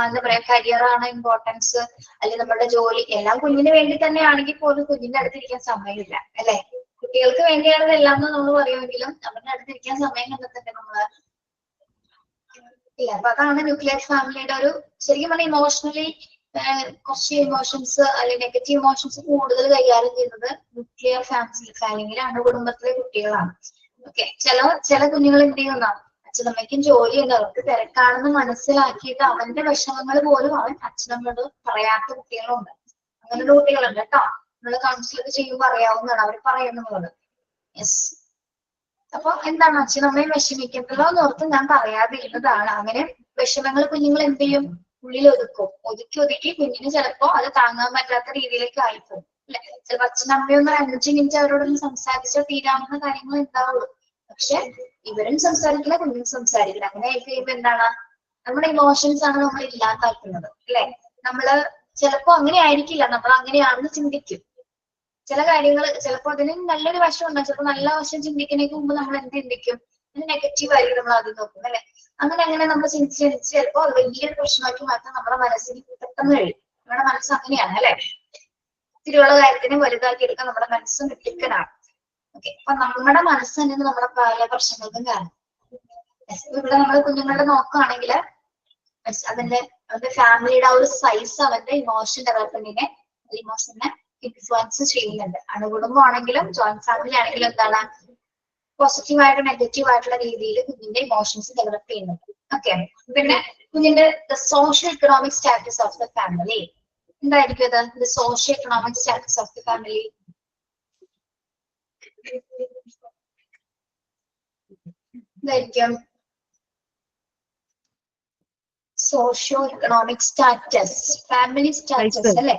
എന്താ പറയാ കരിയറാണ് ഇമ്പോർട്ടൻസ്, അല്ലെങ്കിൽ നമ്മുടെ ജോലി, എല്ലാം കുഞ്ഞിന് വേണ്ടി തന്നെ ആണെങ്കിൽ പോലും കുഞ്ഞിന്റെ അടുത്തിരിക്കാൻ സമയമില്ല അല്ലെ. കുട്ടികൾക്ക് വേണ്ടിയാണ് ഇതെല്ലാം എന്ന് നമ്മൾ പറയുമെങ്കിലും അവരുടെ അടുത്തിരിക്കാൻ സമയം കണ്ടെത്തണ്ടേ നമ്മള് ഇല്ല. അപ്പൊ അതാണ് ന്യൂക്ലിയർ ഫാമിലിയുടെ ഒരു ശരിക്കും പറഞ്ഞാൽ ഇമോഷണലി കുറച്ച് ഇമോഷൻസ് അല്ലെങ്കിൽ നെഗറ്റീവ് ഇമോഷൻസ് കൂടുതൽ കൈകാര്യം ചെയ്യുന്നത് ന്യൂക്ലിയർ ഫാമിലിയിലാണ്, കുടുംബത്തിലെ കുട്ടികളാണ്. ഓക്കെ, ചില കുഞ്ഞുങ്ങൾ എന്ത് ചെയ്യുന്ന അച്ഛനമ്മയ്ക്കും ജോലിയുണ്ട്, അവർക്ക് തിരക്കാണെന്ന് മനസ്സിലാക്കിയിട്ട് അവന്റെ വിഷമങ്ങൾ പോലും അവൻ അച്ഛനമ്മയോട് പറയാത്ത കുട്ടികളുണ്ട്. അങ്ങനെയുള്ള കുട്ടികളുണ്ട് കേട്ടോ. നമ്മള് കൗൺസിലൊക്കെ ചെയ്യുമ്പോൾ അറിയാവുന്നതാണ്, അവർ പറയുന്നത്. യെസ്. അപ്പൊ എന്താണ് അച്ഛനമ്മയും വിഷമിക്കണ്ടല്ലോ എന്നോർത്ത് ഞാൻ പറയാതിരുന്നതാണ്. അങ്ങനെ വിഷമങ്ങൾ കുഞ്ഞുങ്ങൾ എന്ത് ചെയ്യും, ഉള്ളിൽ ഒതുക്കി കുഞ്ഞിന് ചിലപ്പോ അത് താങ്ങാൻ പറ്റാത്ത രീതിയിലേക്ക് ആയിപ്പോകും അല്ലെ. ചിലപ്പോ അച്ഛനമ്മയൊന്ന് 5 മിനിറ്റ് അവരോടൊന്ന് സംസാരിച്ചാൽ തീരാവുന്ന കാര്യങ്ങൾ ഉണ്ടാവുള്ളൂ. പക്ഷെ ഇവരും സംസാരിക്കില്ല, കുഞ്ഞും സംസാരിക്കില്ല. അങ്ങനെ ആയി കഴിയുമ്പോ എന്താണ്, നമ്മുടെ ഇമോഷൻസ് ആണ് നമ്മൾ ഇല്ലാതാക്കുന്നത് അല്ലെ. നമ്മള് ചിലപ്പോ അങ്ങനെ ആയിരിക്കില്ല, നമ്മൾ അങ്ങനെയാണെന്ന് ചിന്തിക്കും. ചില കാര്യങ്ങൾ ചിലപ്പോ അതിന് നല്ലൊരു വശം ഉണ്ടാകും. ചിലപ്പോൾ നല്ല വശം ചിന്തിക്കുന്നതിന് മുമ്പ് നമ്മൾ എന്ത് ചിന്തിക്കും, അത് നെഗറ്റീവ് ആയിരിക്കും നമ്മൾ ആദ്യം നോക്കും അല്ലെ. അങ്ങനെ നമ്മൾ ചിന്തിച്ച് ചിലപ്പോ അത് വലിയൊരു പ്രശ്നമാക്കി മാറ്റാൻ നമ്മുടെ മനസ്സിന് പെട്ടെന്ന് കഴിയും. നമ്മുടെ മനസ്സ് അങ്ങനെയാണ് അല്ലെ. ഇത്തിരിയുള്ള കാര്യത്തിന് വലുതാക്കി എടുക്കാൻ നമ്മുടെ മനസ്സ് മിടുക്കനാണ്. ഓക്കെ, അപ്പൊ നമ്മുടെ മനസ്സ് തന്നെയാണ് നമ്മുടെ പല പ്രശ്നങ്ങൾക്കും കാരണം. ഇവിടെ നമ്മൾ കുഞ്ഞുങ്ങളുടെ നോക്കുകയാണെങ്കിൽ അവന്റെ ഫാമിലിയുടെ ആ ഒരു സൈസ് അവന്റെ ഇമോഷൻ ഡെവലപ്മെന്റിനെ ഇമോഷനെ ഇൻഫ്ലുവൻസ് ചെയ്യുന്നുണ്ട്. അണുകുടുംബമാണെങ്കിലും ജോയിന്റ് ഫാമിലി ആണെങ്കിലും എന്താണ് പോസിറ്റീവായിട്ട് നെഗറ്റീവ് ആയിട്ടുള്ള രീതിയിൽ കുഞ്ഞിന്റെ ഇമോഷൻസ് ഡെവലപ്പ് ചെയ്യുന്നുണ്ട്. ഓക്കെ, പിന്നെ കുഞ്ഞിന്റെ socio economic status of the family എന്തായിരിക്കും അത്? The socio economic status of the family എന്തായിരിക്കും? Socio economic status, family status അല്ലെ.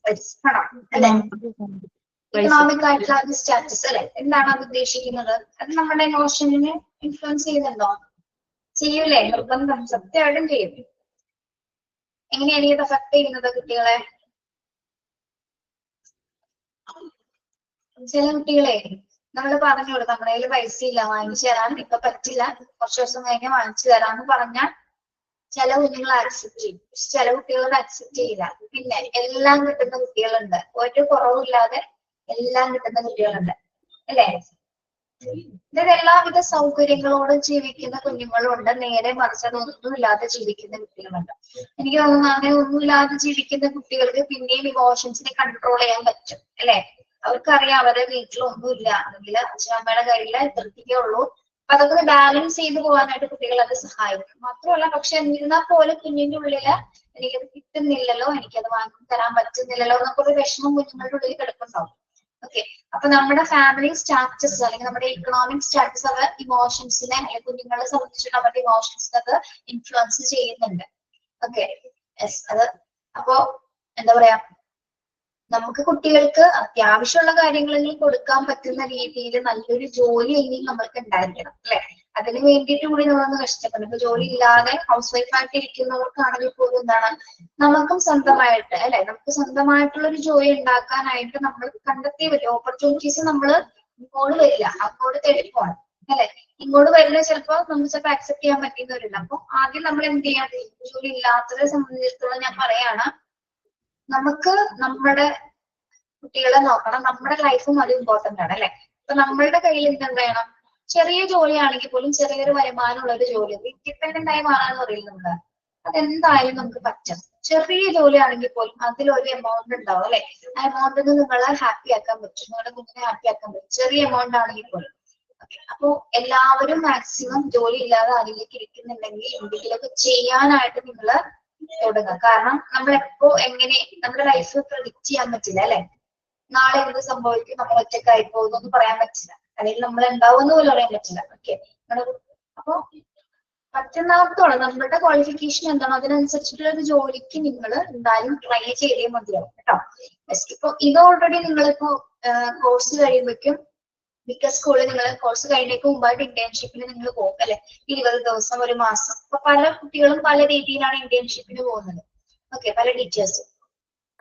അല്ലെ, ഇക്കണോമിക് ആയിട്ടുള്ള സ്റ്റാറ്റസ് അല്ലെ. എന്താണ് അത് ഉദ്ദേശിക്കുന്നത്? അത് നമ്മുടെ ഇമോഷനെ ഇൻഫ്ലുവൻസ് ചെയ്യുന്നുണ്ടോ? ചെയ്യൂലേ? നിർബന്ധം, സത്യമായിട്ടും ചെയ്യും. എങ്ങനെയാണ് ഇത് അഫക്ട് ചെയ്യുന്നത് കുട്ടികളെ? ചില കുട്ടികളെ നമ്മൾ പറഞ്ഞു കൊടുക്കും, നമ്മുടെ കയ്യിൽ പൈസ ഇല്ല, വാങ്ങിച്ചു തരാൻ ഇപ്പൊ പറ്റില്ല, കുറച്ചു ദിവസം കഴിഞ്ഞാൽ വാങ്ങിച്ചു തരാന്ന് പറഞ്ഞാൽ ചില കുഞ്ഞുങ്ങൾ അക്സെപ്റ്റ് ചെയ്യും. പക്ഷെ ചില കുട്ടികളോട് അക്സെപ്റ്റ് ചെയ്യില്ല. പിന്നെ എല്ലാം കിട്ടുന്ന കുട്ടികളുണ്ട്, ഒരു കുറവില്ലാതെ എല്ലാം കിട്ടുന്ന കുട്ടികളുണ്ട് അല്ലെ. ഇത് എല്ലാവിധ സൗകര്യങ്ങളോട് ജീവിക്കുന്ന കുഞ്ഞുങ്ങളുണ്ട്, നേരെ മറിച്ച് അതൊന്നും ഇല്ലാതെ ജീവിക്കുന്ന കുട്ടികളുണ്ട്. എനിക്ക് തോന്നുന്നു അങ്ങനെ ഒന്നുമില്ലാതെ ജീവിക്കുന്ന കുട്ടികൾക്ക് പിന്നെയും ഇമോഷൻസിനെ കൺട്രോൾ ചെയ്യാൻ പറ്റും അല്ലെ. അവർക്കറിയാം അവരുടെ വീട്ടിലൊന്നുമില്ല, അല്ലെങ്കിൽ അച്ഛനമ്മയുടെ കയ്യിൽ എത്രത്തിക്കേ ഉള്ളൂ. അപ്പൊ അതൊക്കെ ബാലൻസ് ചെയ്ത് പോകാനായിട്ട് കുട്ടികൾ അത് സഹായിക്കും. മാത്രമല്ല, പക്ഷെ എന്നിരുന്നാൽ പോലും കുഞ്ഞിന്റെ ഉള്ളില് എനിക്കത് കിട്ടുന്നില്ലല്ലോ, എനിക്കത് വാങ്ങി തരാൻ പറ്റുന്നില്ലല്ലോ എന്നൊക്കെ ഒരു വിഷമം കുഞ്ഞുങ്ങളുടെ ഉള്ളിൽ കിടക്കുന്നുണ്ടാവും. ഓക്കെ, അപ്പൊ നമ്മുടെ ഫാമിലി സ്റ്റാറ്റസ് അല്ലെങ്കിൽ നമ്മുടെ ഇക്കണോമിക് സ്റ്റാറ്റസ് അവർ ഇമോഷൻസിനെ അല്ലെങ്കിൽ കുഞ്ഞുങ്ങളെ സംബന്ധിച്ചിട്ട് അവരുടെ ഇമോഷൻസിനെ അത് ഇൻഫ്ലുവൻസ് ചെയ്യുന്നുണ്ട്. Okay, yes. അത് അപ്പോ എന്താ പറയാ, നമുക്ക് കുട്ടികൾക്ക് അത്യാവശ്യമുള്ള കാര്യങ്ങളിൽ കൊടുക്കാൻ പറ്റുന്ന രീതിയിൽ നല്ലൊരു ജോലി എങ്കിലും നമ്മൾക്ക് ഉണ്ടായിരിക്കണം അല്ലെ. അതിന് വേണ്ടിയിട്ട് കൂടി നമ്മളൊന്ന് കഷ്ടപ്പെടണം. ഇപ്പൊ ജോലി ഇല്ലാതെ ഹൗസ് വൈഫായിട്ട് ഇരിക്കുന്നവർക്കാണെങ്കിൽ പോലും എന്താണ്, നമുക്കും സ്വന്തമായിട്ട് അല്ലെ, നമുക്ക് സ്വന്തമായിട്ടുള്ള ഒരു ജോലി ഉണ്ടാക്കാനായിട്ട് നമ്മൾ കണ്ടെത്തിയേ പറ്റും. ഓപ്പർച്യൂണിറ്റീസ് നമ്മൾ ഇങ്ങോട്ട് വരില്ല, അങ്ങോട്ട് തെളിപ്പോണം അല്ലെ? ഇങ്ങോട്ട് വരുന്നത് ചിലപ്പോ നമുക്ക് ചിലപ്പോൾ അക്സെപ്റ്റ് ചെയ്യാൻ പറ്റുന്നവരില്ല. അപ്പൊ ആദ്യം നമ്മൾ എന്ത് ചെയ്യാം? ജോലി ഇല്ലാത്തവരെ സംബന്ധിച്ചിടത്തോളം ഞാൻ പറയാണ്, നമുക്ക് നമ്മുടെ കുട്ടികളെ നോക്കണം, നമ്മുടെ ലൈഫും അത് ഇമ്പോർട്ടന്റ് ആണ് അല്ലെ? അപ്പൊ നമ്മളുടെ കയ്യിൽ എന്ത് വേണം? ചെറിയ ജോലിയാണെങ്കിൽ പോലും ചെറിയൊരു വരുമാനമുള്ള ഒരു ജോലി, ഇൻഡിപെൻഡന്റ് ആയി മാറാന്ന് പറയുന്നത് അതെന്തായാലും നമുക്ക് പറ്റും. ചെറിയ ജോലിയാണെങ്കിൽ പോലും അതിലൊരു എമൗണ്ട് ഉണ്ടാവും അല്ലെ? ആ എമൗണ്ടിന് നിങ്ങളെ ഹാപ്പി ആക്കാൻ പറ്റും, നിങ്ങളുടെ കുഞ്ഞിനെ ഹാപ്പി ആക്കാൻ പറ്റും, ചെറിയ എമൗണ്ട് ആണെങ്കിൽ പോലും. അപ്പൊ എല്ലാവരും മാക്സിമം ജോലി ഇല്ലാതെ അതിലേക്ക് ഇരിക്കുന്നുണ്ടെങ്കിൽ എന്തെങ്കിലുമൊക്കെ ചെയ്യാനായിട്ട് നിങ്ങൾ തുടങ്ങുക. കാരണം നമ്മളെപ്പോ എങ്ങനെ നമ്മുടെ ലൈഫ് പ്രെഡിക്റ്റ് ചെയ്യാൻ പറ്റില്ല അല്ലെ? നാളെ എന്ത് സംഭവിക്കും, നമ്മൾ ഒറ്റക്കായി പോകുന്നൊന്നും പറയാൻ പറ്റില്ല, അല്ലെങ്കിൽ നമ്മൾ ഉണ്ടാവുമെന്ന് പോലും പറയാൻ പറ്റില്ല. ഓക്കെ, അപ്പൊ പറ്റുന്നിടത്തോളം നമ്മളുടെ ക്വാളിഫിക്കേഷൻ എന്താണോ അതിനനുസരിച്ചിട്ടുള്ള ഒരു ജോലിക്ക് നിങ്ങൾ എന്തായാലും ട്രൈ ചെയ്തേ മതിയാവും കേട്ടോ. ഇപ്പൊ ഇത് ഓൾറെഡി നിങ്ങളിപ്പോ കോഴ്സ് കഴിയുമ്പോഴേക്കും മിക്ക സ്കൂളിൽ നിങ്ങൾ കോഴ്സ് കഴിഞ്ഞേക്ക് മുമ്പായിട്ട് ഇന്റേൺഷിപ്പിന് നിങ്ങൾ പോകും അല്ലെ? 20 ദിവസം, ഒരു മാസം. അപ്പൊ പല കുട്ടികളും പല രീതിയിലാണ് ഇന്റേൺഷിപ്പിന് പോകുന്നത്. ഓക്കെ, പല ടീച്ചേഴ്സും.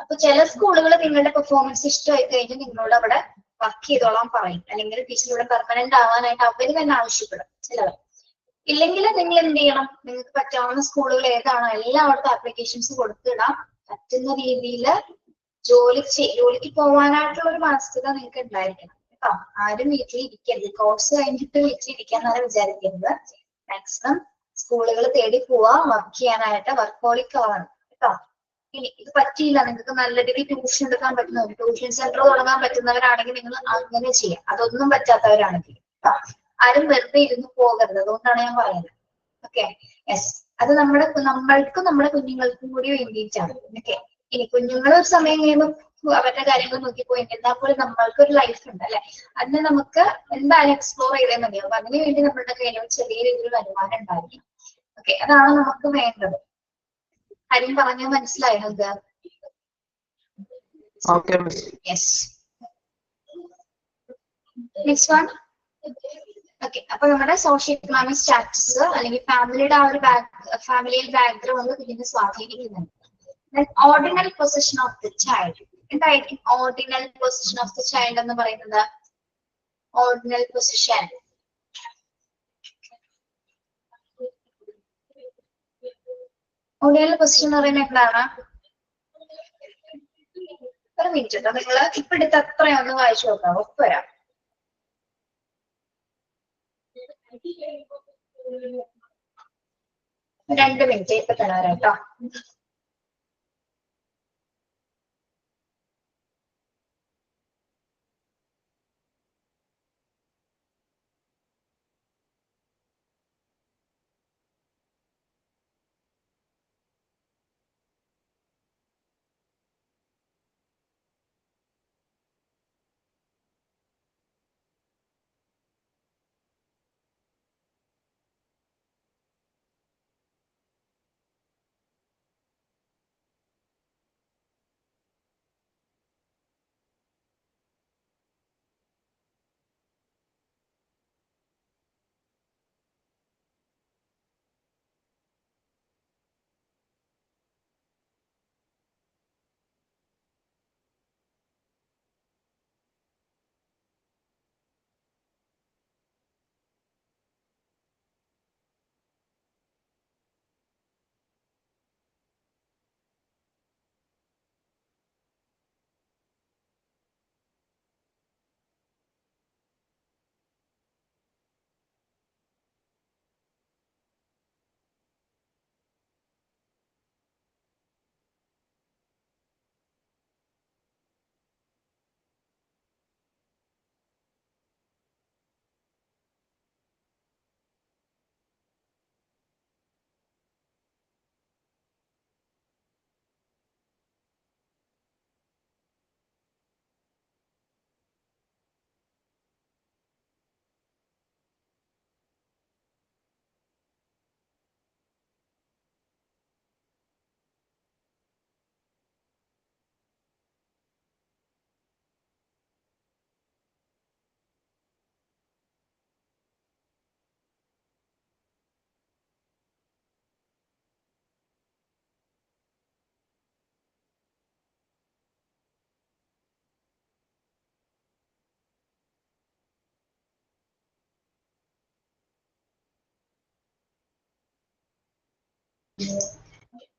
അപ്പൊ ചില സ്കൂളുകൾ നിങ്ങളുടെ പെർഫോമൻസ് ഇഷ്ടമായി കഴിഞ്ഞാൽ നിങ്ങളോട് അവിടെ വർക്ക് ചെയ്തോളാൻ പറയും, അല്ലെങ്കിൽ ടീച്ചറിവിടെ പെർമനന്റ് ആവാനായിട്ട് അവർ തന്നെ ആവശ്യപ്പെടും ചിലവർ. ഇല്ലെങ്കിൽ നിങ്ങൾ എന്ത് ചെയ്യണം? നിങ്ങൾക്ക് പറ്റാവുന്ന സ്കൂളുകൾ ഏതാണോ എല്ലായിടത്തും ആപ്ലിക്കേഷൻസ് കൊടുത്തിടാം. പറ്റുന്ന രീതിയിൽ ജോലിക്ക് പോകാനായിട്ടുള്ള ഒരു മാനസികത നിങ്ങൾക്ക് ഉണ്ടായിരിക്കണം കേട്ടോ. ആരും വീട്ടിൽ ഇരിക്കരുത്, കോഴ്സ് കഴിഞ്ഞിട്ട് വീട്ടിലിരിക്കാന്നാണ് വിചാരിക്കരുത്. മാക്സിമം സ്കൂളുകൾ തേടി പോവാ, വർക്ക് ചെയ്യാനായിട്ട്, വർക്കോളിക് ആവാണ് കേട്ടോ. ഇനി ഇത് പറ്റിയില്ല, നിങ്ങൾക്ക് നല്ല രീതിയിൽ ട്യൂഷൻ എടുക്കാൻ പറ്റുന്നവർ, ട്യൂഷൻ സെന്റർ തുടങ്ങാൻ പറ്റുന്നവരാണെങ്കിൽ നിങ്ങൾ അങ്ങനെ ചെയ്യാം. അതൊന്നും പറ്റാത്തവരാണെങ്കിൽ ആരും വെറുതെ ഇരുന്ന് പോകരുത്, അതുകൊണ്ടാണ് ഞാൻ പറയുന്നത്. ഓക്കെ, യെസ്, അത് നമ്മൾക്കും നമ്മുടെ കുഞ്ഞുങ്ങൾക്കും കൂടി വേണ്ടിയിട്ടാണ്. ഓക്കെ, ഇനി കുഞ്ഞുങ്ങൾ ഒരു സമയം കഴിയുമ്പോൾ അവരുടെ കാര്യങ്ങൾ നോക്കിപ്പോയി എന്നാൽ പോലും നമ്മൾക്കൊരു ലൈഫ് ഉണ്ട് അല്ലെ? അതിന് നമുക്ക് എന്തായാലും എക്സ്പ്ലോർ ചെയ്തേ മതിയാവും. അപ്പൊ അതിനു വേണ്ടി നമ്മളുടെ കയ്യിൽ ചെറിയ രീതിയിൽ വരുമാനം ഉണ്ടായിരിക്കും. ഓക്കെ, അതാണ് നമുക്ക് വേണ്ടത്. കാര്യം പറഞ്ഞാൽ മനസ്സിലായോ ഇത്? Okay. Yes, next one. Okay, അപ്പൊ നമ്മുടെ സോഷ്യൽ എക്കണോമിക് സ്റ്റാറ്റസ് അല്ലെങ്കിൽ ഫാമിലിയുടെ ആ ഒരു ഫാമിലിയിൽ ബാക്ക്ഗ്രൗണ്ട് കുഞ്ഞിനെ സ്വാധീനിക്കുന്നുണ്ട്. Ordinal position of the child. എന്തായിരിക്കും ordinal position of the child എന്ന് പറയുന്നത്? ഓർഡിനൽ പൊസിഷൻ എന്ന് പറയുന്നത് എന്താണ്? ഒരു മിനിറ്റ് കേട്ടോ, നിങ്ങൾ ഇപ്പൊ എടുത്ത് അത്രയൊന്ന് വായിച്ചു നോക്കാം, ഒപ്പ് വരാം. രണ്ട് മിനിറ്റ് ഇപ്പൊ തന്നെ വരാം കേട്ടോ.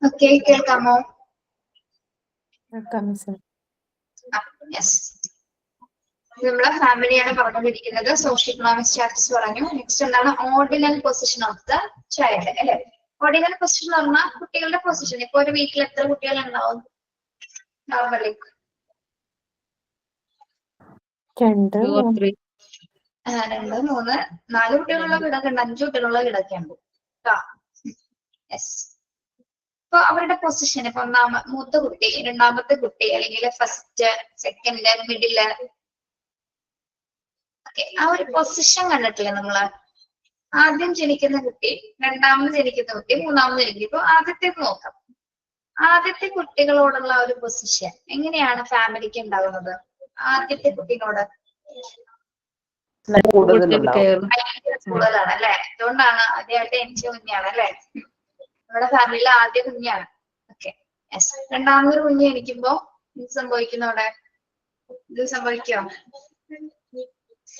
ഓക്കെ, കേൾക്കാമോ? യെസ്. നമ്മളെ ഫാമിലിയാണ് പറഞ്ഞുകൊണ്ടിരിക്കുന്നത്. സോഷ്യൽ ഇക്കണോമിക് സ്റ്റാറ്റസ് പറഞ്ഞു. നെക്സ്റ്റ് എന്താണ്? Ordinal position of the child അല്ലെ. ഓർഡിനൽ പൊസിഷൻ എന്ന് പറഞ്ഞാൽ കുട്ടികളുടെ പൊസിഷൻ. ഇപ്പൊ ഒരു വീട്ടിൽ എത്ര കുട്ടികൾ ഉണ്ടാവും നോർമലി? 2 or 3. 2, 3, 4 കുട്ടികളുള്ള വീടൊക്കെ ഉണ്ട്, 5 കുട്ടികളുള്ള വീടൊക്കെ ഉണ്ട്. യെസ്. ഇപ്പൊ അവരുടെ പൊസിഷൻ, ഇപ്പൊ മൂത്ത കുട്ടി, രണ്ടാമത്തെ കുട്ടി, അല്ലെങ്കിൽ ഫസ്റ്റ്, സെക്കൻഡ്, മിഡില്, ആ ഒരു പൊസിഷൻ കണ്ടിട്ടില്ലേ നമ്മള്? ആദ്യം ജനിക്കുന്ന കുട്ടി, രണ്ടാമത് ജനിക്കുന്ന കുട്ടി, മൂന്നാമത് ജനിക്കും. ഇപ്പൊ ആദ്യത്തെ നോക്കാം. ആദ്യത്തെ കുട്ടികളോടുള്ള ഒരു പൊസിഷൻ എങ്ങനെയാണ് ഫാമിലിക്ക് ഉണ്ടാകുന്നത്? ആദ്യത്തെ കുട്ടിനോട് കൂടുതലാണ് അല്ലെ. അതുകൊണ്ടാണ് ആദ്യമായിട്ട് എനിക്ക് കുഞ്ഞാണ് അല്ലെ, നമ്മുടെ ഫാമിലിയിലെ ആദ്യ കുഞ്ഞാണ്. Okay, yes. രണ്ടാമതൊരു കുഞ്ഞ് ജനിക്കുമ്പോ എന്ത് സംഭവിക്കുന്നു? അവിടെ ഇത് സംഭവിക്കോ?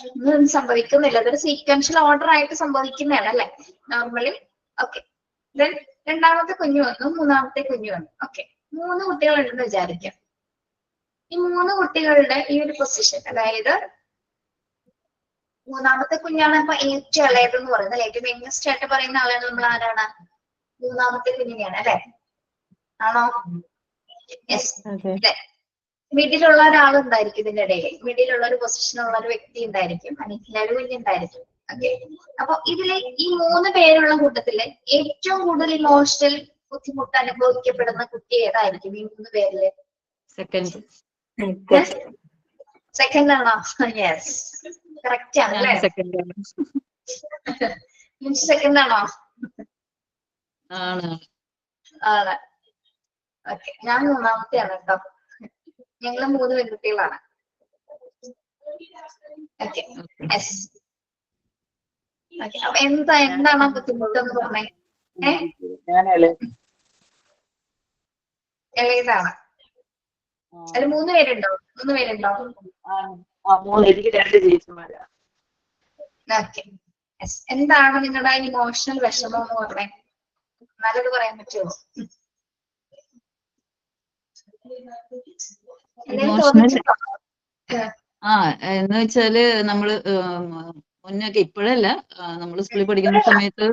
ഒന്നും സംഭവിക്കുന്നില്ല. അതൊരു സീക്വൻഷ്യൽ ഓർഡർ ആയിട്ട് സംഭവിക്കുന്നതാണ് അല്ലെ നോർമലി. ഓക്കെ, ദെൻ രണ്ടാമത്തെ കുഞ്ഞു വന്നു, മൂന്നാമത്തെ കുഞ്ഞു വന്നു. ഓക്കെ, 3 കുട്ടികളുണ്ടെന്ന് വിചാരിക്കാം. ഈ 3 കുട്ടികളുടെ ഈ ഒരു പൊസിഷൻ, അതായത് മൂന്നാമത്തെ കുഞ്ഞാണ് ഇപ്പൊ ഏറ്റവും ഇളയത് എന്ന് പറയുന്നത്. ഏറ്റവും യങ്ങസ്റ്റ് ആയിട്ട് പറയുന്ന ആളാണ് നമ്മൾ ആരാണ്? മൂന്നാമത്തെ കുഞ്ഞിനെയാണ് അല്ലെ, ആണോ? യെസ്. മിഡിലുള്ള ഒരാളുണ്ടായിരിക്കും ഇതിന്റെ ഇടയിൽ. മിഡിലുള്ള ഒരു പൊസിഷനുള്ള ഒരു വ്യക്തി ഉണ്ടായിരിക്കും, അല്ലെങ്കിൽ ഒരു കുഞ്ഞുണ്ടായിരിക്കും. ഓക്കെ, അപ്പൊ ഇതിലെ ഈ 3 പേരുള്ള കൂട്ടത്തില് ഏറ്റവും കൂടുതൽ ഇമോഷണൽ ബുദ്ധിമുട്ട് അനുഭവിക്കപ്പെടുന്ന കുട്ടി ഏതായിരിക്കും ഈ 3 പേരില്? സെക്കൻഡ് ആണോ? യെസ്, കറക്റ്റ് ആണ് അല്ലേ? സെക്കൻഡ് ആണോ? ആണ്. ഓക്കെ, ഞാൻ മൂന്നാമത്തെയാണ് കേട്ടോ. ഞങ്ങള് 3 പെൺകുട്ടികളാണ്. Okay, yes. ഓക്കെ, അപ്പൊ എന്താണ് ബുദ്ധിമുട്ടെന്ന് പറഞ്ഞേ? ഇളയതാണ്. അതിൽ 3 പേരുണ്ടോ? 3 പേരുണ്ടോ? എനിക്ക് 2 ചേച്ചിമാരാ. Okay, yes. എന്താണ് നിങ്ങളുടെ ഇമോഷണൽ വിഷമം എന്ന് പറഞ്ഞേ? നല്ലത് പറയാൻ പറ്റുമോ? എന്ന് വെച്ചാല് നമ്മള് മുന്നൊക്കെ, ഇപ്പോഴല്ല, നമ്മള് സ്കൂളിൽ പഠിക്കുന്ന സമയത്ത്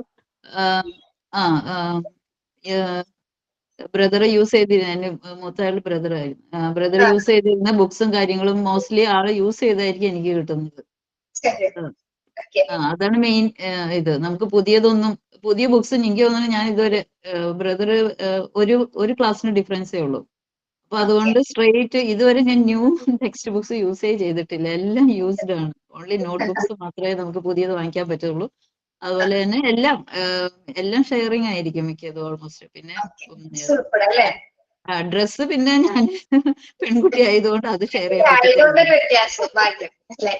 ബ്രദർ യൂസ് ചെയ്തിരുന്ന, എന്റെ മൂത്തയാളുടെ ബ്രദർ ആയിരുന്നു. ബ്രദർ യൂസ് ചെയ്തിരുന്ന ബുക്സും കാര്യങ്ങളും മോസ്റ്റ്ലി ആള് യൂസ് ചെയ്തായിരിക്കും എനിക്ക് കിട്ടുന്നത്. അതാണ് മെയിൻ ഇത്. നമുക്ക് പുതിയ ബുക്സ് എനിക്ക് തോന്നുന്നു ഞാൻ ഇതുവരെ ബ്രദർ ഒരു ക്ലാസ്സിന് ഡിഫറൻസേ ഉള്ളൂ. അപ്പൊ അതുകൊണ്ട് സ്ട്രെയിറ്റ് ഇതുവരെ ഞാൻ ന്യൂ ടെക്സ്റ്റ് ബുക്സ് യൂസേ ചെയ്തിട്ടില്ല. എല്ലാം യൂസ്ഡ് ആണ്. ഓൺലി നോട്ട് ബുക്സ് മാത്രമേ നമുക്ക് പുതിയത് വാങ്ങിക്കാൻ പറ്റുള്ളൂ. അതുപോലെ തന്നെ എല്ലാം ഷെയറിങ് ആയിരിക്കും മിക്കതും ഓൾമോസ്റ്റ്. പിന്നെ ഡ്രസ്സ് പിന്നെ ഞാൻ പെൺകുട്ടി ആയതുകൊണ്ട് അത് ഷെയർ ചെയ്യാൻ പറ്റില്ല.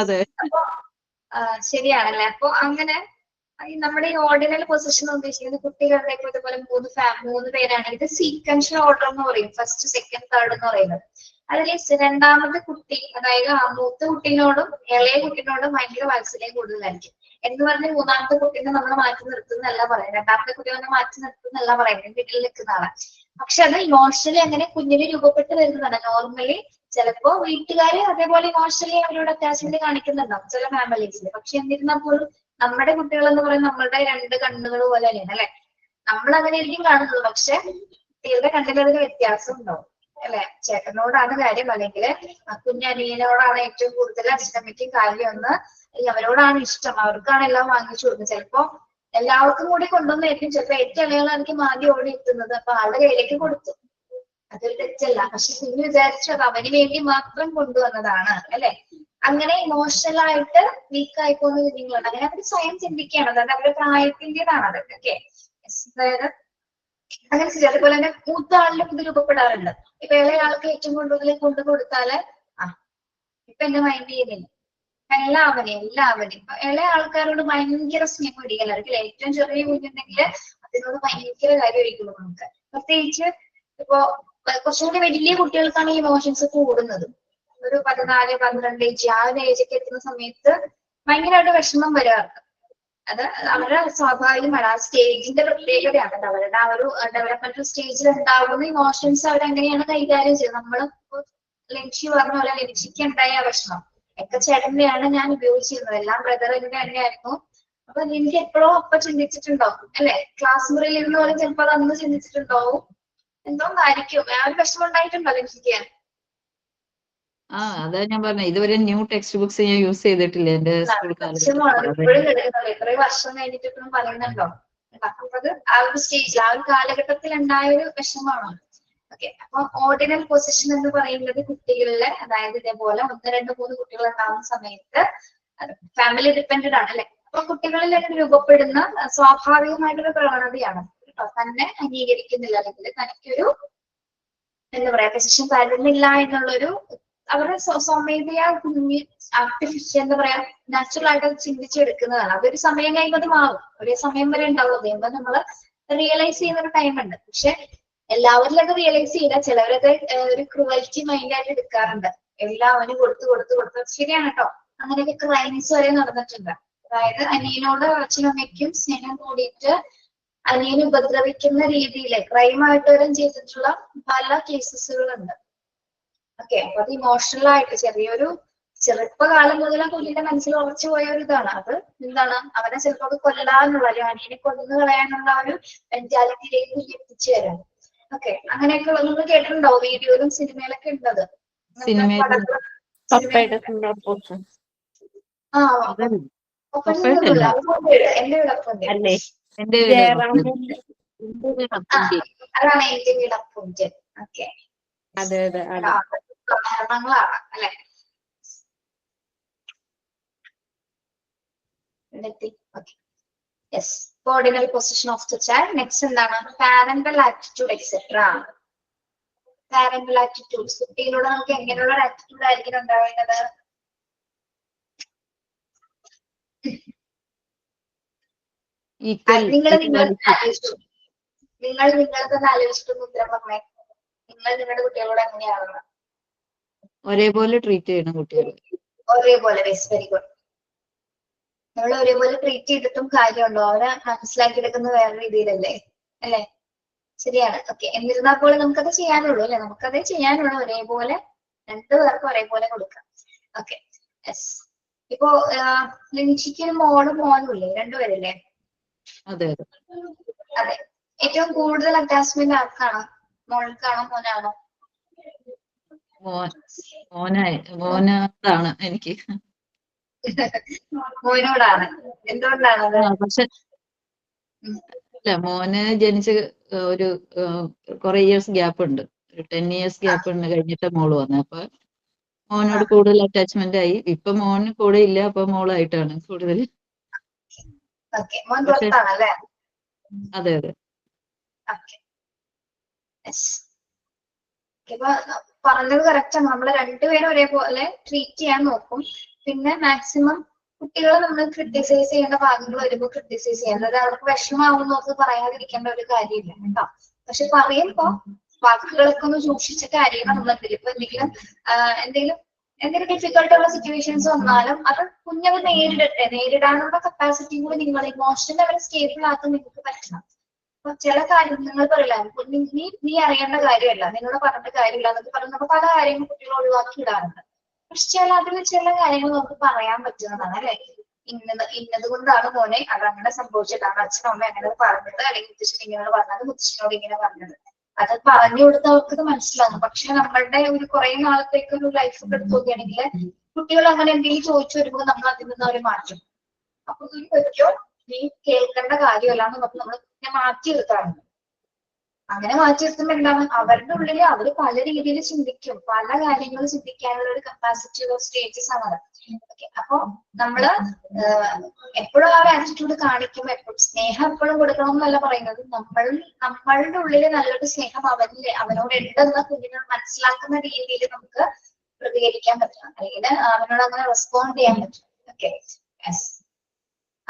അതെ, ശരിയാണല്ലേ. അപ്പൊ അങ്ങനെ നമ്മുടെ ഈ ഓർഡിനൽ പൊസിഷൻ ഉദ്ദേശിക്കുന്നത് കുട്ടികളുടെ ഇതുപോലെ 3 പേരാണ്. ഇത് സീക്വൻഷ്യൽ ഓർഡർ എന്ന് പറയും. ഫസ്റ്റ്, സെക്കൻഡ്, തേർഡ് എന്ന് പറയുന്നത്. അതിൽ രണ്ടാമത്തെ കുട്ടി, അതായത് മൂത്ത കുട്ടീനോടും ഇളയ കുട്ടീനോടും ഭയങ്കര വാത്സല്യം കൂടുതലായിരിക്കും. എന്ന് പറഞ്ഞ് മൂന്നാമത്തെ കുട്ടീനെ നമ്മൾ മാറ്റി നിർത്തുന്നല്ല പറയുന്നത്, രണ്ടാമത്തെ കുട്ടീനെ മാറ്റി നിർത്തുന്നല്ല പറയുന്നത്, വീട്ടിൽ നിൽക്കുന്ന ആളെ. പക്ഷെ അത് ഇമോഷണലി അങ്ങനെ കുഞ്ഞിന് രൂപപ്പെട്ട് വരുന്നതാണ്. നോർമലി ചിലപ്പോ വീട്ടുകാര് അതേപോലെ ഇമോഷണലി അവരോട് അറ്റാച്ച്മെന്റ് കാണിക്കുന്നുണ്ടാവും ചില ഫാമിലീസിൽ. പക്ഷെ എന്നിരുന്നാൽ പോലും നമ്മുടെ കുട്ടികൾ എന്ന് പറയുന്നത് നമ്മളുടെ 2 കണ്ണുകൾ പോലെ തന്നെയാണ് അല്ലെ. നമ്മൾ അങ്ങനെ ആയിരിക്കും കാണുന്നത്, പക്ഷെ കുട്ടികളുടെ കണ്ണിലൊരു വ്യത്യാസം ഉണ്ടാവും അല്ലെ. ചേട്ടനോടാണ് കാര്യം, അല്ലെങ്കിൽ കുഞ്ഞനിയനോടാണ് ഏറ്റവും കൂടുതൽ അച്ഛനമ്മയ്ക്കും കാര്യമെന്ന്, അവരോടാണ് ഇഷ്ടം, അവർക്കാണ് എല്ലാം വാങ്ങിച്ചു കൊടുക്കുന്നത്. ചിലപ്പോ എല്ലാവർക്കും കൂടി കൊണ്ടുവന്നായിരിക്കും, ചിലപ്പോ ഏറ്റവും ഇളയാളായിരിക്കും ആദ്യം ഓടി എത്തുന്നത്. അപ്പൊ ആളുടെ കയ്യിലേക്ക് കൊടുത്തു, അതൊരു തെറ്റല്ല. പക്ഷെ കുഞ്ഞ് വിചാരിച്ചു അത് അവന് വേണ്ടി മാത്രം കൊണ്ടുവന്നതാണ് അല്ലെ. അങ്ങനെ ഇമോഷണൽ ആയിട്ട് വീക്ക് ആയി പോകുന്ന കുഞ്ഞുങ്ങളുണ്ട്. അങ്ങനെ അവർ സ്വയം ചിന്തിക്കുകയാണ്, അതായത് അവരുടെ പ്രായത്തിൻ്റെതാണ് അതൊക്കെ. ഓക്കെ, അതായത് അങ്ങനെ അതുപോലെ തന്നെ മൂത്ത ആളിലും ഇത് രൂപപ്പെടാറുണ്ട്. ഇപ്പൊ ഇളയ ആൾക്ക് ഏറ്റവും കൂടുതൽ കൊണ്ടു കൊടുത്താല് ഇപ്പൊ എന്നെ മൈൻഡ് ചെയ്യുന്നില്ല, എല്ലാവരെയും ഇപ്പൊ ഇളയ ആൾക്കാരോട് ഭയങ്കര സ്നേഹം ഇടിക്കലായിരിക്കും. ഏറ്റവും ചെറിയ കുഞ്ഞുണ്ടെങ്കിൽ അതിനോട് ഭയങ്കര കാര്യമായിരിക്കുള്ളൂ നമുക്ക്. പ്രത്യേകിച്ച് ഇപ്പൊ കുറച്ചുകൂടി വലിയ കുട്ടികൾക്കാണ് ഈ ഇമോഷൻസ് കൂടുന്നത്. ഒരു 14, 12 ഏജ്, ആ ഒരു ഏജൊക്കെ എത്തുന്ന സമയത്ത് ഭയങ്കരമായിട്ട് വിഷമം വരാറുണ്ട് അത് അവരുടെ സ്വാഭാവികമാണ്. ആ സ്റ്റേജിന്റെ പ്രത്യേകതയാണ്. അവരുടെ ആ ഒരു ഡെവലപ്മെന്റൽ സ്റ്റേജിൽ ഉണ്ടാകുന്ന ഇമോഷൻസ് അവരെങ്ങനെയാണ് കൈകാര്യം ചെയ്യുന്നത്. നമ്മൾ ലക്ഷ്യ പറഞ്ഞ പോലെ ലക്ഷ്യക്ക് ഉണ്ടായ പ്രശ്നം ഒക്കെ ചേട്ടന്റെയാണ് ഞാൻ ഉപയോഗിച്ചിരുന്നത്. എല്ലാം ബ്രദറിന്റെ തന്നെയായിരുന്നു. അപ്പൊ എനിക്ക് എപ്പോഴും അപ്പൊ ചിന്തിച്ചിട്ടുണ്ടാവും അല്ലെ, ക്ലാസ് മുറിയിൽ ഇരുന്ന് പോലെ ചിലപ്പോൾ അത് അന്ന് ചിന്തിച്ചിട്ടുണ്ടാവും. എന്തോ ആയിരിക്കും ആ ഒരു പ്രശ്നം ഉണ്ടായിട്ടുണ്ടോ ലക്ഷ്യക്ക്? അതാ ഞാൻ പറഞ്ഞ, ഇതുവരെ ന്യൂ ടെക്സ്റ്റ് ബുക്സ് ഞാൻ യൂസ് ചെയ്തിട്ടില്ല എന്റെ സ്കൂൾ വിഷമമാണ് കാലഘട്ടത്തിൽ. ഇപ്പോഴും കിടക്കുന്നത്. ഇത്രയും വർഷം കഴിഞ്ഞിട്ട് ഇപ്പോഴും പറയുന്നുണ്ടോ? അപ്പൊ അത് ആ ഒരു സ്റ്റേജിൽ ആ ഒരു കാലഘട്ടത്തിൽ ഉണ്ടായ ഒരു വിഷമമാണ്. ഓക്കെ, അപ്പൊ ഓർഡിനൽ പൊസിഷൻ എന്ന് പറയുന്നത് കുട്ടികളിലെ, അതായത് ഇതേപോലെ 1, 2, 3 കുട്ടികൾ ഉണ്ടാകുന്ന സമയത്ത് ഫാമിലി ഡിപ്പെൻഡന്റ് ആണ് അല്ലെ. അപ്പൊ കുട്ടികളിൽ രൂപപ്പെടുന്ന സ്വാഭാവികമായിട്ടൊരു പ്രവണതയാണ് കേട്ടോ. തന്നെ അംഗീകരിക്കുന്നില്ല അല്ലെങ്കിൽ തനിക്കൊരു എന്താ പറയാ പൊസിഷൻ തരുന്നില്ല എന്നുള്ളൊരു അവരുടെ സ്വമേധയാ ആർട്ടിഫിഷ്യൽ എന്താ പറയാ നാച്ചുറൽ ആയിട്ട് അത് ചിന്തിച്ചെടുക്കുന്നതാണ്. അതൊരു സമയം കഴിയുമ്പോൾ അത് മാറും. ഒരു സമയം വരെ ഉണ്ടാവും. അതുകൊണ്ട് നമ്മള് റിയലൈസ് ചെയ്യുന്ന ഒരു ടൈം ഉണ്ട്. പക്ഷെ എല്ലാവരിലും അത് റിയലൈസ് ചെയ്യില്ല. ചിലവരത് ഒരു ക്രൂവൽറ്റി മൈൻഡ് ആയിട്ട് എടുക്കാറുണ്ട്. എല്ലാവരും കൊടുത്ത് ശരിയാണ് കേട്ടോ. അങ്ങനെയൊക്കെ ക്രൈംസ് വരെ നടന്നിട്ടുണ്ട്. അതായത് അനിയനോട് അച്ഛനും അമ്മയ്ക്കും സ്നേഹം കൂടിയിട്ട് അനിയനെ ഉപദ്രവിക്കുന്ന രീതിയിൽ ക്രൈമായിട്ട് വരും ചെയ്തിട്ടുള്ള പല കേസസുകളുണ്ട്. ഓക്കെ, അപ്പൊ അത് ഇമോഷണൽ ആയിട്ട് ചെറുപ്പകാലം മുതൽ ആ കുഞ്ഞിന്റെ മനസ്സിൽ ഉറച്ചു പോയ ഒരു ഇതാണ്. അത് എന്താണ്, അവനെ ചിലപ്പോൾ അത് കൊല്ലാനുള്ള അല്ലെങ്കിൽ അനിയനെ കൊന്നു കളയാനുള്ള ഒരു മെന്റാലിറ്റിയിലേക്ക് എത്തിച്ചു തരാം. ഓക്കെ, അങ്ങനെയൊക്കെ നിങ്ങൾ കേട്ടിട്ടുണ്ടോ? വീഡിയോയിലും സിനിമയിലൊക്കെ ഉണ്ടത്. എന്റെ വിളപ്പുണ്ട് അതാണ് എന്റെ വിളപ്പുണ്ട്. ഓക്കെ, കാരണങ്ങളാണ് അല്ലെ. Yes, ordinal position of the child. Next എന്താണ്? Parental attitude etcetera. Parental attitudes, കുട്ടികളോട് നമുക്ക് എങ്ങനെയുള്ള ഒരു ആറ്റിറ്റ്യൂഡ് ആയിരിക്കും ഉണ്ടാവേണ്ടത്? നിങ്ങൾ തന്നെ ആലോചിച്ചിട്ടൊന്ന് ഉത്തരം പറഞ്ഞേ. നിങ്ങൾ നിങ്ങളുടെ കുട്ടികളോട് എങ്ങനെയാണെന്ന്? ഒരേപോലെ ട്രീറ്റ് ചെയ്യണം കുട്ടികളെ. ഒരേപോലെ, വെരി ഗുഡ്. നമ്മൾ ഒരേപോലെ ട്രീറ്റ് ചെയ്തിട്ടും കാര്യമുണ്ടോ? അവരെ മനസ്സിലാക്കിയെടുക്കുന്ന വേറെ രീതിയിലല്ലേ അല്ലെ? ശരിയാണ്. ഓക്കെ, എന്നിരുന്നാൽ പോലും നമുക്കത് ചെയ്യാനുള്ളൂ അല്ലെ. നമുക്കതേ ചെയ്യാനുള്ളൂ. ഒരേപോലെ രണ്ടുപേർക്കും ഒരേപോലെ കൊടുക്കാം. Okay, yes. ഇപ്പോ ലിൻഷിക്ക് മോളും മോനും ഇല്ലേ? രണ്ടുപേരല്ലേ? അതെ. ഏറ്റവും കൂടുതൽ അറ്റാച്ച്മെന്റ് ആർക്കാണ്? മോൾക്കാണോ മോനാണോ? മോനാണ് എനിക്ക്. മോനോടാണ്. എന്തുകൊണ്ടാണ് അത്? പക്ഷെ അല്ല, മോന് ജനിച്ച് ഒരു കുറെ ഇയേഴ്സ് ഗ്യാപ്പ് ഉണ്ട്. ഒരു 10 years ഗ്യാപ്പ് ഉണ്ട് കഴിഞ്ഞിട്ട് മോള് വന്നത്. അപ്പൊ മോനോട് കൂടുതൽ അറ്റാച്ച്മെന്റ് ആയി. ഇപ്പൊ മോന് കൂടെ ഇല്ല, അപ്പൊ മോളായിട്ടാണ് കൂടുതൽ. അതെ. ഇപ്പൊ പറഞ്ഞത് കറക്റ്റാണ്. നമ്മള് രണ്ടുപേരും ഒരേപോലെ ട്രീറ്റ് ചെയ്യാൻ നോക്കും. പിന്നെ മാക്സിമം കുട്ടികളെ നമ്മൾ ക്രിട്ടിസൈസ് ചെയ്യേണ്ട ഭാഗങ്ങൾ വരുമ്പോൾ ക്രിട്ടിസൈസ് ചെയ്യാം. അതായത് അവർക്ക് വിഷമാവുന്നോർക്ക് പറയാതിരിക്കേണ്ട ഒരു കാര്യമില്ല കേട്ടോ. പക്ഷെ പറയുമ്പോ വാക്കുകളൊക്കെ ഒന്ന് സൂക്ഷിച്ചിട്ട് കാര്യങ്ങൾ നമ്മളെന്തെങ്കിലും ഇപ്പൊ എന്തെങ്കിലും ഡിഫിക്കൽട്ട് ഉള്ള സിറ്റുവേഷൻസ് വന്നാലും അത് കുഞ്ഞത് നേരിടാനുള്ള കപ്പാസിറ്റി കൂടി നിങ്ങൾ ഇമോഷണൽ അവരെ സ്റ്റേബിൾ ആക്കാൻ നിങ്ങൾക്ക് പറ്റണം. അപ്പൊ ചില കാര്യങ്ങൾ നിങ്ങൾ പറയില്ല, നീ അറിയേണ്ട കാര്യമല്ല, നിങ്ങളോട് പറഞ്ഞിട്ട് കാര്യമില്ല എന്നൊക്കെ പറഞ്ഞ് നമുക്ക് പല കാര്യങ്ങളും കുട്ടികൾ ഒഴിവാക്കി ഇടാറുണ്ട്. പക്ഷെ ചില കാര്യങ്ങൾ നമുക്ക് പറയാൻ പറ്റുന്നതാണ് അല്ലെ. ഇന്നത് കൊണ്ടാണ് മോനെ അത് അങ്ങനെ സംഭവിച്ചിട്ടാണ് അച്ഛനും അമ്മ അങ്ങനെ പറഞ്ഞത്, അല്ലെങ്കിൽ മുത്തശ്ശൻ ഇങ്ങനെ പറഞ്ഞത്, മുത്തശ്ശനോട് ഇങ്ങനെ പറഞ്ഞത്. അത് പറഞ്ഞു കൊടുത്ത് അവർക്കത് മനസ്സിലാകും. പക്ഷെ നമ്മളുടെ ഒരു കുറെ നാളത്തേക്ക് ഒരു ലൈഫ് എടുത്ത് നോക്കുകയാണെങ്കിൽ കുട്ടികൾ അങ്ങനെ എന്തെങ്കിലും ചോദിച്ചു വരുമ്പോൾ നമ്മൾ അതിൽ നിന്ന് അവരെ മാറ്റും. അപ്പൊ പറ്റോ നീ കേൾക്കേണ്ട കാര്യമല്ലാന്ന് പറഞ്ഞ് നമ്മൾ മാറ്റി നിർത്താറുണ്ട്. അങ്ങനെ മാറ്റി നിർത്തുമ്പോൾ എന്താണ്, അവരുടെ ഉള്ളിൽ അവർ പല രീതിയിൽ ചിന്തിക്കും, പല കാര്യങ്ങൾ ചിന്തിക്കാനുള്ള ഒരു കപ്പാസിറ്റി ഉള്ള സ്റ്റേജസ് ആണ്. അപ്പൊ നമ്മള് എപ്പോഴും ആ ഒരു ആറ്റിറ്റ്യൂഡ് കാണിക്കുമ്പോൾ എപ്പോഴും സ്നേഹം എപ്പോഴും കൊടുക്കണം എന്നല്ല പറയുന്നത്. നമ്മളുടെ ഉള്ളിൽ നല്ലൊരു സ്നേഹം അവനോട് ഉണ്ടെന്ന് കുഞ്ഞിനെ മനസ്സിലാക്കുന്ന രീതിയിൽ നമുക്ക് പ്രതികരിക്കാൻ പറ്റണം, അല്ലെങ്കിൽ അവനോട് അങ്ങനെ റെസ്പോണ്ട് ചെയ്യാൻ പറ്റണം. ഓക്കെ,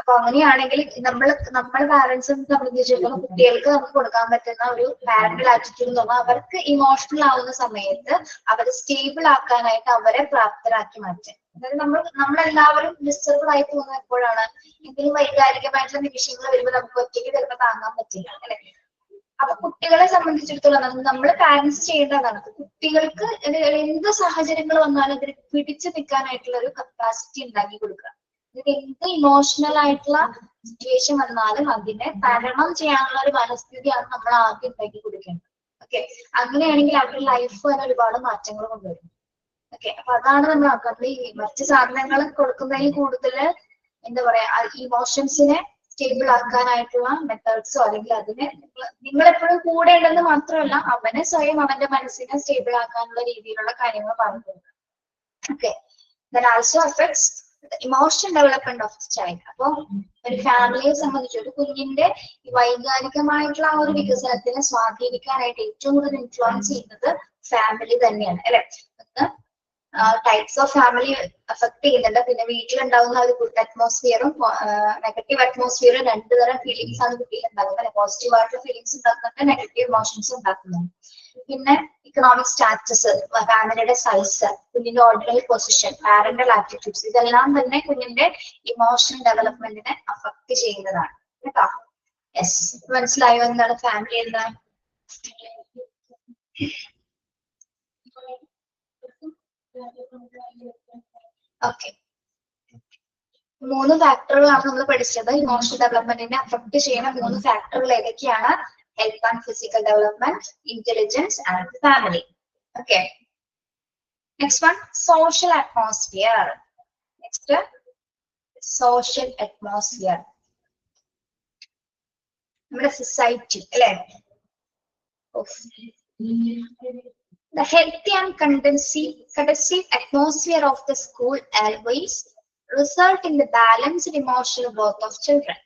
അപ്പൊ അങ്ങനെയാണെങ്കിൽ നമ്മുടെ പാരന്റ്സിനെ സംബന്ധിച്ചിടത്തോളം കുട്ടികൾക്ക് നമുക്ക് കൊടുക്കാൻ പറ്റുന്ന ഒരു പാരന്റൽ ആറ്റിറ്റ്യൂഡ് എന്ന് പറഞ്ഞാൽ അവർക്ക് ഇമോഷണൽ ആവുന്ന സമയത്ത് അവരെ സ്റ്റേബിൾ ആക്കാനായിട്ട് അവരെ പ്രാപ്തരാക്കി മാറ്റുക. അതായത് നമ്മളെല്ലാവരും ഡിസ്റ്റർബ് ആയി പോകുന്നത് എപ്പോഴാണ്? എന്തെങ്കിലും വൈകാരികമായിട്ടുള്ള നിമിഷങ്ങൾ വരുമ്പോൾ നമുക്ക് ഒറ്റയ്ക്ക് ചിലപ്പോൾ താങ്ങാൻ പറ്റില്ല, അല്ലെ? അപ്പൊ കുട്ടികളെ സംബന്ധിച്ചിടത്തോളം നമ്മൾ പാരന്റ്സ് ചെയ്യേണ്ടതാണ് കുട്ടികൾക്ക് എന്ത് സാഹചര്യങ്ങൾ വന്നാലും ഇതിന് പിടിച്ചു നിൽക്കാനായിട്ടുള്ള ഒരു കപ്പാസിറ്റി ഉണ്ടാക്കി കൊടുക്കുക. എന്ത് ഇമോഷണൽ ആയിട്ടുള്ള സിറ്റുവേഷൻ വന്നാലും അതിനെ തരണം ചെയ്യാനുള്ള ഒരു മനസ്ഥിതിയാണ് നമ്മൾ ആദ്യം ഉണ്ടാക്കി കൊടുക്കേണ്ടത്. ഓക്കെ, അങ്ങനെയാണെങ്കിൽ അവരുടെ ലൈഫ് തന്നെ ഒരുപാട് മാറ്റങ്ങൾ കൊണ്ടുവരും. ഓക്കെ, അപ്പൊ അതാണ് നമ്മൾ ആക്കുന്നത്. ഈ മറ്റ് സാധനങ്ങൾ കൊടുക്കുന്നതിൽ കൂടുതൽ എന്താ പറയാ, ഇമോഷൻസിനെ സ്റ്റേബിൾ ആക്കാനായിട്ടുള്ള മെത്തേഡ്സോ അല്ലെങ്കിൽ അതിനെ നിങ്ങൾ എപ്പോഴും കൂടെ ഉണ്ടെന്ന് മാത്രമല്ല അവനെ സ്വയം അവന്റെ മനസ്സിനെ സ്റ്റേബിൾ ആക്കാനുള്ള രീതിയിലുള്ള കാര്യങ്ങൾ പറഞ്ഞു കൊടുക്കുക. Okay, then also affects emotional development of the child. അപ്പൊ ഒരു ഫാമിലിയെ സംബന്ധിച്ച് ഒരു കുഞ്ഞിന്റെ വൈകാരികമായിട്ടുള്ള ആ ഒരു വികസനത്തിനെ സ്വാധീനിക്കാനായിട്ട് ഏറ്റവും കൂടുതൽ ഇൻഫ്ലുവൻസ് ചെയ്യുന്നത് ഫാമിലി തന്നെയാണ്, അല്ലെ? ടൈപ്സ് ഓഫ് ഫാമിലി അഫക്ട് ചെയ്യുന്നുണ്ട്. പിന്നെ വീട്ടിലുണ്ടാകുന്ന ഒരു ഗുഡ് അറ്റ്മോസ്ഫിയറും നെഗറ്റീവ് അറ്റ്മോസ്ഫിയറും രണ്ടു തരം ഫീലിങ്സ് ആണ് കുട്ടിയിൽ ഉണ്ടാകുന്നത്. പോസിറ്റീവ് ആയിട്ടുള്ള ഫീലിങ്സ് ഉണ്ടാക്കുന്നുണ്ട്, നെഗറ്റീവ് ഇമോഷൻസ് ഉണ്ടാക്കുന്നുണ്ട്. പിന്നെ ഇക്കണോമിക് സ്റ്റാറ്റസ്, ഫാമിലിയുടെ സൈസ്, കുഞ്ഞിന്റെ ഓർഡിനറി പൊസിഷൻ, പാരന്റൽ ആറ്റിറ്റ്യൂഡ്സ്, ഇതെല്ലാം തന്നെ കുഞ്ഞിന്റെ ഇമോഷണൽ ഡെവലപ്മെന്റിനെ അഫക്ട് ചെയ്യുന്നതാണ് കേട്ടോ. യെസ്, മനസ്സിലായോ എന്താണ് ഫാമിലി എന്താണ്? ഓക്കെ, 3 ഫാക്ടറുകളാണ് നമ്മൾ പഠിച്ചത്. ഇമോഷണൽ ഡെവലപ്മെന്റിനെ അഫക്ട് ചെയ്യുന്ന 3 ഫാക്ടറുകൾ ഏതൊക്കെയാണ്? Health and physical development, intelligence and family. Okay, next one social atmosphere. Next social atmosphere, നമ്മുടെ സൊസൈറ്റി, അല്ലെ? The healthy and conducive atmosphere of the school always result in the balanced emotional growth of children.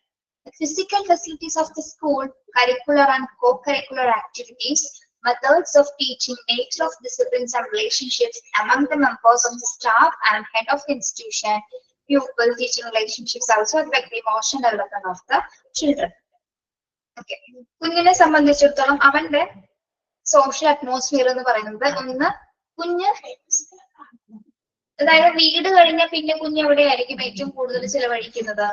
The physical facilities of the school, curricular and co-curricular activities, methods of teaching, nature of disciplines and relationships among the members of the staff and head of the institution, pupil-teaching relationships also affect the emotional development of the children. Okay, കുഞ്ഞിനെ സംബന്ധിച്ചിടത്തോളം അവന്റെ social atmosphere എന്ന് പറയുന്നത് ഒന്ന് കുഞ്ഞ്, അതായത് വീട് കഴിഞ്ഞ പിന്നെ കുഞ്ഞ് എവിടെയായിരിക്കും ഏറ്റവും കൂടുതൽ ചിലവഴിക്കുന്നത്?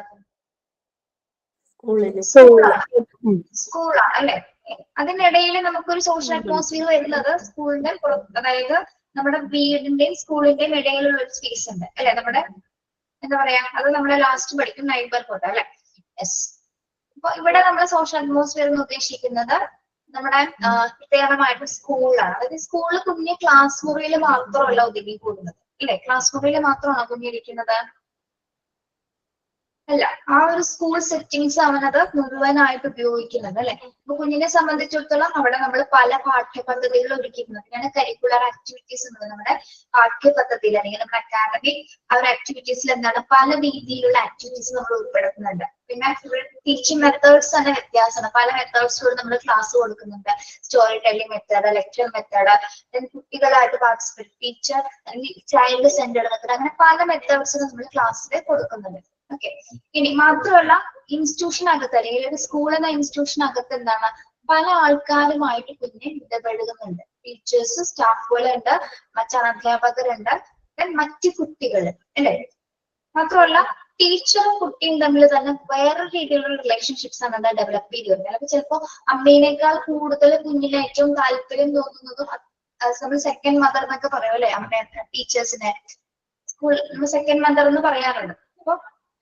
സ്കൂളാണ്, അല്ലെ? അതിനിടയിൽ നമുക്കൊരു സോഷ്യൽ അറ്റ്മോസ്ഫിയർ വരുന്നത് സ്കൂളിന്റെ അതായത് നമ്മുടെ വീടിന്റെയും സ്കൂളിന്റെയും ഇടയിലുള്ള ഒരു സ്പേസ് ഉണ്ട്, അല്ലെ? നമ്മുടെ എന്താ പറയാ, അത് നമ്മുടെ ലാസ്റ്റ് പഠിക്കും നൈബർഹുഡ്, അല്ലെ? യെസ്. അപ്പൊ ഇവിടെ നമ്മുടെ സോഷ്യൽ അറ്റ്മോസ്ഫിയർ എന്ന് ഉദ്ദേശിക്കുന്നത് നമ്മുടെ പ്രത്യേകമായിട്ട് സ്കൂളിലാണ്. അതായത് സ്കൂളിൽ കുഞ്ഞ് ക്ലാസ് മുറിയിൽ മാത്രമല്ല ഒതുങ്ങി കൂടുന്നത്, അല്ലെ? ക്ലാസ് മുറിയിൽ മാത്രമാണോ കുഞ്ഞിരിക്കുന്നത്? അല്ല, ആ ഒരു സ്കൂൾ സെറ്റിങ്സ് അവനത് മുഴുവനായിട്ട് ഉപയോഗിക്കുന്നത്, അല്ലെ? അപ്പൊ കുഞ്ഞിനെ സംബന്ധിച്ചിടത്തോളം അവിടെ നമ്മൾ പല പാഠ്യപദ്ധതികൾ ഒരുക്കിയിട്ടുണ്ട്. അങ്ങനെ കരിക്കുലർ ആക്ടിവിറ്റീസ് ഉണ്ട് നമ്മുടെ പാഠ്യപദ്ധതിയിൽ, അല്ലെങ്കിൽ നമ്മുടെ അക്കാദമിക് ആ ഒരു ആക്ടിവിറ്റീസിൽ എന്താണ് പല രീതിയിലുള്ള ആക്ടിവിറ്റീസ് നമ്മൾ ഉൾപ്പെടുത്തുന്നുണ്ട്. പിന്നെ ടീച്ചിങ് മെത്തേഡ്സ് തന്നെ വ്യത്യാസമാണ്. പല മെത്തേഡ്സിലൂടെ നമ്മൾ ക്ലാസ് കൊടുക്കുന്നുണ്ട്. Story telling method, lecture method, കുട്ടികളായിട്ട് പാർട്ടിസിപ്പേറ്റ്, ടീച്ചർ അല്ലെങ്കിൽ ചൈൽഡ് സെന്റേഡ് മെത്തേഡ്, അങ്ങനെ പല മെത്തേഡ്സ് നമ്മൾ ക്ലാസ്സിൽ കൊടുക്കുന്നുണ്ട്. ഓക്കെ, ഇനി മാത്രമല്ല ഇൻസ്റ്റിറ്റ്യൂഷനകത്ത് അല്ലെങ്കിൽ ഒരു സ്കൂൾ എന്ന ഇൻസ്റ്റിറ്റ്യൂഷനകത്ത് എന്താണ് പല ആൾക്കാരുമായിട്ട് കുഞ്ഞ് ഇടപെടുന്നുണ്ട്. ടീച്ചേഴ്സ്, സ്റ്റാഫുകളുണ്ട്, മറ്റധ്യാപകരുണ്ട്, മറ്റു കുട്ടികൾ, അല്ലെ? മാത്രമല്ല ടീച്ചറും കുട്ടിയും തമ്മിൽ തന്നെ വേറെ രീതിയിലുള്ള റിലേഷൻഷിപ്സ് ആണ് ഡെവലപ്പ് ചെയ്ത് വരുന്നത്. അപ്പൊ ചിലപ്പോ അമ്മേനേക്കാൾ കൂടുതൽ കുഞ്ഞിന് ഏറ്റവും താല്പര്യം തോന്നുന്നതും നമ്മൾ സെക്കൻഡ് മദർ എന്നൊക്കെ പറയും, അല്ലെ? അമ്മ ടീച്ചേഴ്സിനെ സ്കൂൾ സെക്കൻഡ് മദർ എന്ന് പറയാറുണ്ട്. അപ്പൊ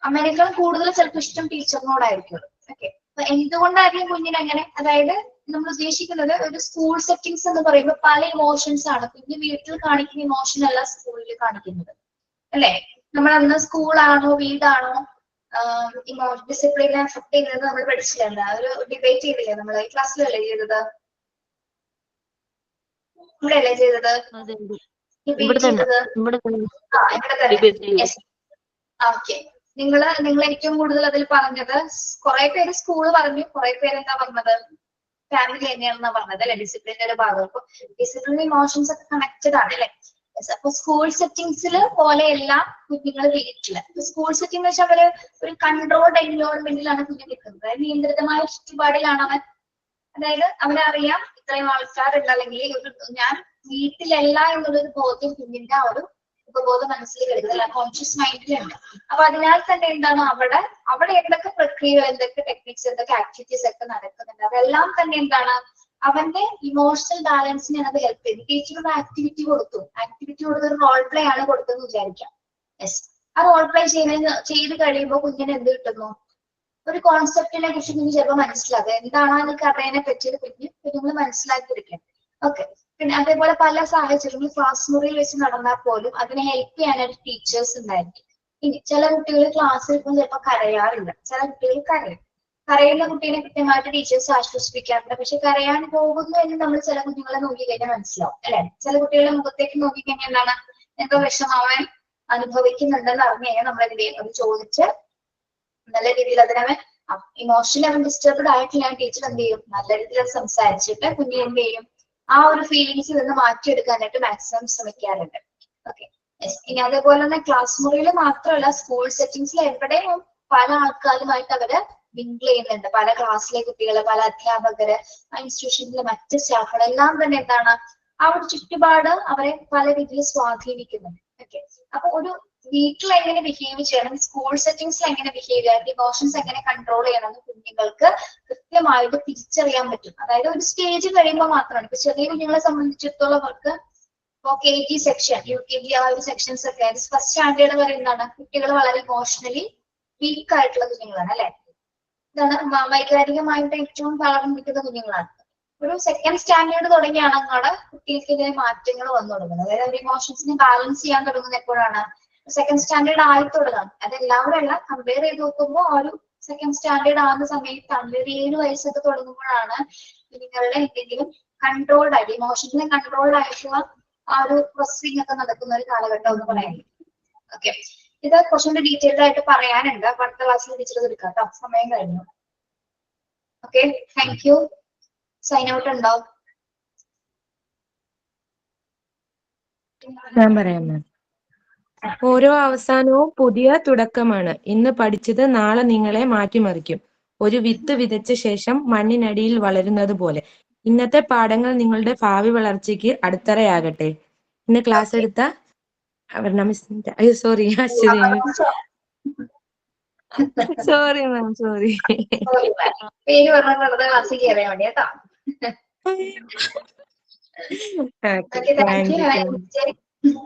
അമ്മേനേക്കാൾ കൂടുതൽ ചിലപ്പോൾ ഇഷ്ടം ടീച്ചറിനോടായിരിക്കും. ഓക്കെ, അപ്പൊ എന്തുകൊണ്ടായിരിക്കും കുഞ്ഞിന് അങ്ങനെ? അതായത് നമ്മൾ ഉദ്ദേശിക്കുന്നത് ഒരു സ്കൂൾ സെറ്റിങ്സ് എന്ന് പറയുമ്പോൾ പല ഇമോഷൻസ് ആണ്. കുഞ്ഞ് വീട്ടിൽ കാണിക്കുന്ന ഇമോഷൻ അല്ല സ്കൂളിൽ കാണിക്കുന്നത്, അല്ലെ? നമ്മൾ അന്ന് സ്കൂളാണോ വീടാണോ ഡിസിപ്ലിനെ അഫക്ട് ചെയ്യുന്നത് നമ്മൾ പഠിച്ചില്ല. ഒരു ഡിബേറ്റ് ചെയ്തില്ലേ നമ്മൾ ക്ലാസ്സിലല്ലേ ചെയ്തത്? ഇവിടെയല്ലേ ചെയ്തത്? ഡിബേറ്റ് ചെയ്തത് ഇവിടെ തന്നെ. ഓക്കെ, നിങ്ങൾ ഏറ്റവും കൂടുതൽ അതിൽ പറഞ്ഞത് കുറെ പേര് സ്കൂള് പറഞ്ഞു, കുറെ പേര് എന്താ പറഞ്ഞത്? ഫാമിലി തന്നെയാണെന്നാ പറഞ്ഞത്, അല്ലെ? ഡിസിപ്ലിന്റെ ഒരു ഭാഗം. അപ്പൊ ഡിസിപ്ലിൻ ഇമോഷൻസ് ഒക്കെ കണക്റ്റഡ് ആണ്, അല്ലെ? അപ്പൊ സ്കൂൾ സെറ്റിംഗ്സിൽ പോലെയല്ല കുഞ്ഞുങ്ങൾ വീട്ടില്. സ്കൂൾ സെറ്റിംഗ് എന്ന് വെച്ചാൽ അവര് ഒരു കൺട്രോൾഡ് എൻവയോൺമെന്റിലാണ് കുഞ്ഞ് നിൽക്കുന്നത്. അതായത് നിയന്ത്രിതമായ ചുറ്റുപാടിലാണ് അവൻ. അതായത് അവനറിയാം ഇത്രയും ആൾക്കാരുണ്ട്, അല്ലെങ്കിൽ ഞാൻ വീട്ടിലല്ല എന്നുള്ളൊരു ബോധ്യം കുഞ്ഞിന്റെ ആ ഒരു ഉപബോധ മനസ്സിൽ കിടക്കുന്നത്, അല്ല കോൺഷ്യസ് മൈൻഡിലുണ്ട്. അപ്പൊ അതിനാൽ തന്നെ എന്താണ് അവിടെ എന്തൊക്കെ പ്രക്രിയകൾ, എന്തൊക്കെ ടെക്നിക്സ്, എന്തൊക്കെ ആക്ടിവിറ്റീസ് ഒക്കെ നടക്കുന്നുണ്ട്, അതെല്ലാം തന്നെ എന്താണ് അവന്റെ ഇമോഷണൽ ബാലൻസിനെ അത് ഹെൽപ്പ് ചെയ്തു. ടീച്ചർ ഒരു ആക്ടിവിറ്റി കൊടുത്തു ഒരു റോൾ പ്ലേ ആണ് കൊടുത്തതെന്ന് വിചാരിക്കാം. യെസ്, ആ റോൾ പ്ലേ ചെയ്ത് കഴിയുമ്പോൾ കുഞ്ഞിന് എന്ത് കിട്ടുന്നു? ഒരു കോൺസെപ്റ്റിനെ കുറിച്ച് കുഞ്ഞ് ചിലപ്പോൾ മനസ്സിലാക്കുക, എന്താണ് ആ കഥയെ പറ്റിയത് കുഞ്ഞുങ്ങൾ മനസ്സിലാക്കിയെടുക്കുക. ഓക്കെ. പിന്നെ അതേപോലെ പല സാഹചര്യങ്ങളിൽ ക്ലാസ് മുറിയിൽ വെച്ച് നടന്നാൽ പോലും അതിനെ ഹെൽപ്പ് ചെയ്യാനായിട്ട് ടീച്ചേഴ്സ് ഉണ്ടായിരിക്കും. ഇനി ചില കുട്ടികൾ ക്ലാസ്സിൽ ഇപ്പം ചിലപ്പോൾ കരയാറില്ല, ചില കുട്ടികൾ കരയുന്ന കുട്ടീനെ കൃത്യമായിട്ട് ടീച്ചേഴ്സ് ആശ്വസിപ്പിക്കാറുണ്ട്. പക്ഷെ കരയാൻ പോകുന്നു എന്ന് നമ്മൾ ചില കുഞ്ഞുങ്ങളെ നോക്കിക്കഴിഞ്ഞാൽ മനസ്സിലാവും, അല്ലെ? ചില കുട്ടികളുടെ മുഖത്തേക്ക് നോക്കിക്കഴിഞ്ഞാൽ എന്താണ്, എന്തോ വിഷമം അനുഭവിക്കുന്നുണ്ടെന്ന് അറിഞ്ഞു കഴിഞ്ഞാൽ നമ്മൾ എന്ത് ചെയ്യും? അത് ചോദിച്ച് നല്ല രീതിയിൽ അതിനവൻ ഇമോഷണലി അവൻ ഡിസ്റ്റർബ്ഡ് ആയിട്ടില്ല, ടീച്ചർ എന്ത് ചെയ്യും? നല്ല രീതിയിൽ അത് സംസാരിച്ചിട്ട് കുഞ്ഞിന് എന്ത് ചെയ്യും? ആ ഒരു ഫീലിങ്സിൽ നിന്ന് മാറ്റിയെടുക്കാനായിട്ട് മാക്സിമം ശ്രമിക്കാറുണ്ട്. ഓക്കെ. ഇനി അതേപോലെ തന്നെ ക്ലാസ് മുറിയിൽ മാത്രമല്ല, സ്കൂൾ സെറ്റിംഗ്സിൽ എവിടെയും പല ആൾക്കാരുമായിട്ട് അവര് മിങ്കിൾ ചെയ്യുന്നുണ്ട്. പല ക്ലാസ്സിലെ കുട്ടികള്, പല അധ്യാപകര്, ആ ഇൻസ്റ്റിറ്റ്യൂഷനിലെ മറ്റ് സ്റ്റാഫുകൾ എല്ലാം തന്നെ എന്താണ് ആ ഒരു ചുറ്റുപാട് അവരെ പല രീതിയിൽ സ്വാധീനിക്കുന്നുണ്ട്. ഓക്കെ. അപ്പൊ ഒരു വീട്ടിൽ എങ്ങനെ ബിഹേവ് ചെയ്യണം, സ്കൂൾ സെറ്റിംഗ്സിൽ എങ്ങനെ ബിഹേവ് ചെയ്യണം, ഇമോഷൻസ് എങ്ങനെ കൺട്രോൾ ചെയ്യണം എന്ന് കുഞ്ഞുങ്ങൾക്ക് കൃത്യമായിട്ട് തിരിച്ചറിയാൻ പറ്റും. അതായത് ഒരു സ്റ്റേജ് കഴിയുമ്പോൾ മാത്രമാണ്. ഇപ്പൊ ചെറിയ കുഞ്ഞുങ്ങളെ സംബന്ധിച്ചിടത്തോളം അവർക്ക് ഇപ്പോ KG സെക്ഷൻ, UKG ആ ഒരു സെക്ഷൻസ് ഒക്കെ, ഫസ്റ്റ് സ്റ്റാൻഡേർഡ് വരെ എന്താണ് കുട്ടികൾ വളരെ ഇമോഷണലി വീക്ക് ആയിട്ടുള്ള കുഞ്ഞുങ്ങളാണ്, അല്ലെ? ഇതാണ് വൈകാരികമായിട്ട് ഏറ്റവും തളർന്നു നിൽക്കുന്ന കുഞ്ഞുങ്ങളാണ്. ഒരു സെക്കൻഡ് സ്റ്റാൻഡേർഡ് തുടങ്ങിയാണ് അങ്ങോട്ട് കുട്ടികൾക്ക് ഇതിന് മാറ്റങ്ങൾ വന്നു തുടങ്ങുന്നത്. അതായത് അവർ ഇമോഷൻസിനെ ബാലൻസ് ചെയ്യാൻ തുടങ്ങുന്നത് എപ്പോഴാണ്? സെക്കൻഡ് സ്റ്റാൻഡേർഡ് ആയി തുടങ്ങാം. അത് എല്ലാവരും അല്ല, കമ്പയർ ചെയ്ത് നോക്കുമ്പോൾ ആ ഒരു സെക്കൻഡ് സ്റ്റാൻഡേർഡ് ആകുന്ന സമയത്താണ്, ഒരു 7 വയസ്സൊക്കെ തുടങ്ങുമ്പോഴാണ് കുഞ്ഞുങ്ങളുടെ എന്തെങ്കിലും കൺട്രോൾഡ് ആയിട്ട്, ഇമോഷണലി കൺട്രോൾഡ് ആയിട്ടുള്ള ആ ഒരു പ്രോസസ്സിംഗ് ഒക്കെ നടക്കുന്ന ഒരു കാലഘട്ടം എന്ന് പറയുന്നത്. ഓക്കെ. ഇത് കുറച്ചുകൂടി ഡീറ്റെയിൽഡ് ആയിട്ട് പറയാനുണ്ട്. അപ്പൊ അടുത്ത ക്ലാസ്സിൽ ടീച്ചർ എടുക്കാം കേട്ടോ, സമയം കഴിഞ്ഞു. Okay, thank you. Sign out ഉണ്ടോ? ഞാൻ പറയാം മാം. ഓരോ അവസാനവും പുതിയ തുടക്കമാണ്. ഇന്ന് പഠിച്ചത് നാളെ നിങ്ങളെ മാറ്റിമറിക്കും. ഒരു വിത്ത് വിതച്ച ശേഷം മണ്ണിനടിയിൽ വളരുന്നത് പോലെ ഇന്നത്തെ പാഠങ്ങൾ നിങ്ങളുടെ ഭാവി വളർച്ചയ്ക്ക് അടിത്തറയാകട്ടെ. ഇന്ന് ക്ലാസ് എടുത്ത അവർണ മിസ്സിന്റെ, അയ്യോ sorry, Aswathy, sorry ma'am, sorry. പേര് പറഞ്ഞത് ക്ലാസ്സിൽ കയറിയാൽ മതി കേട്ടോ. Okay, thank U.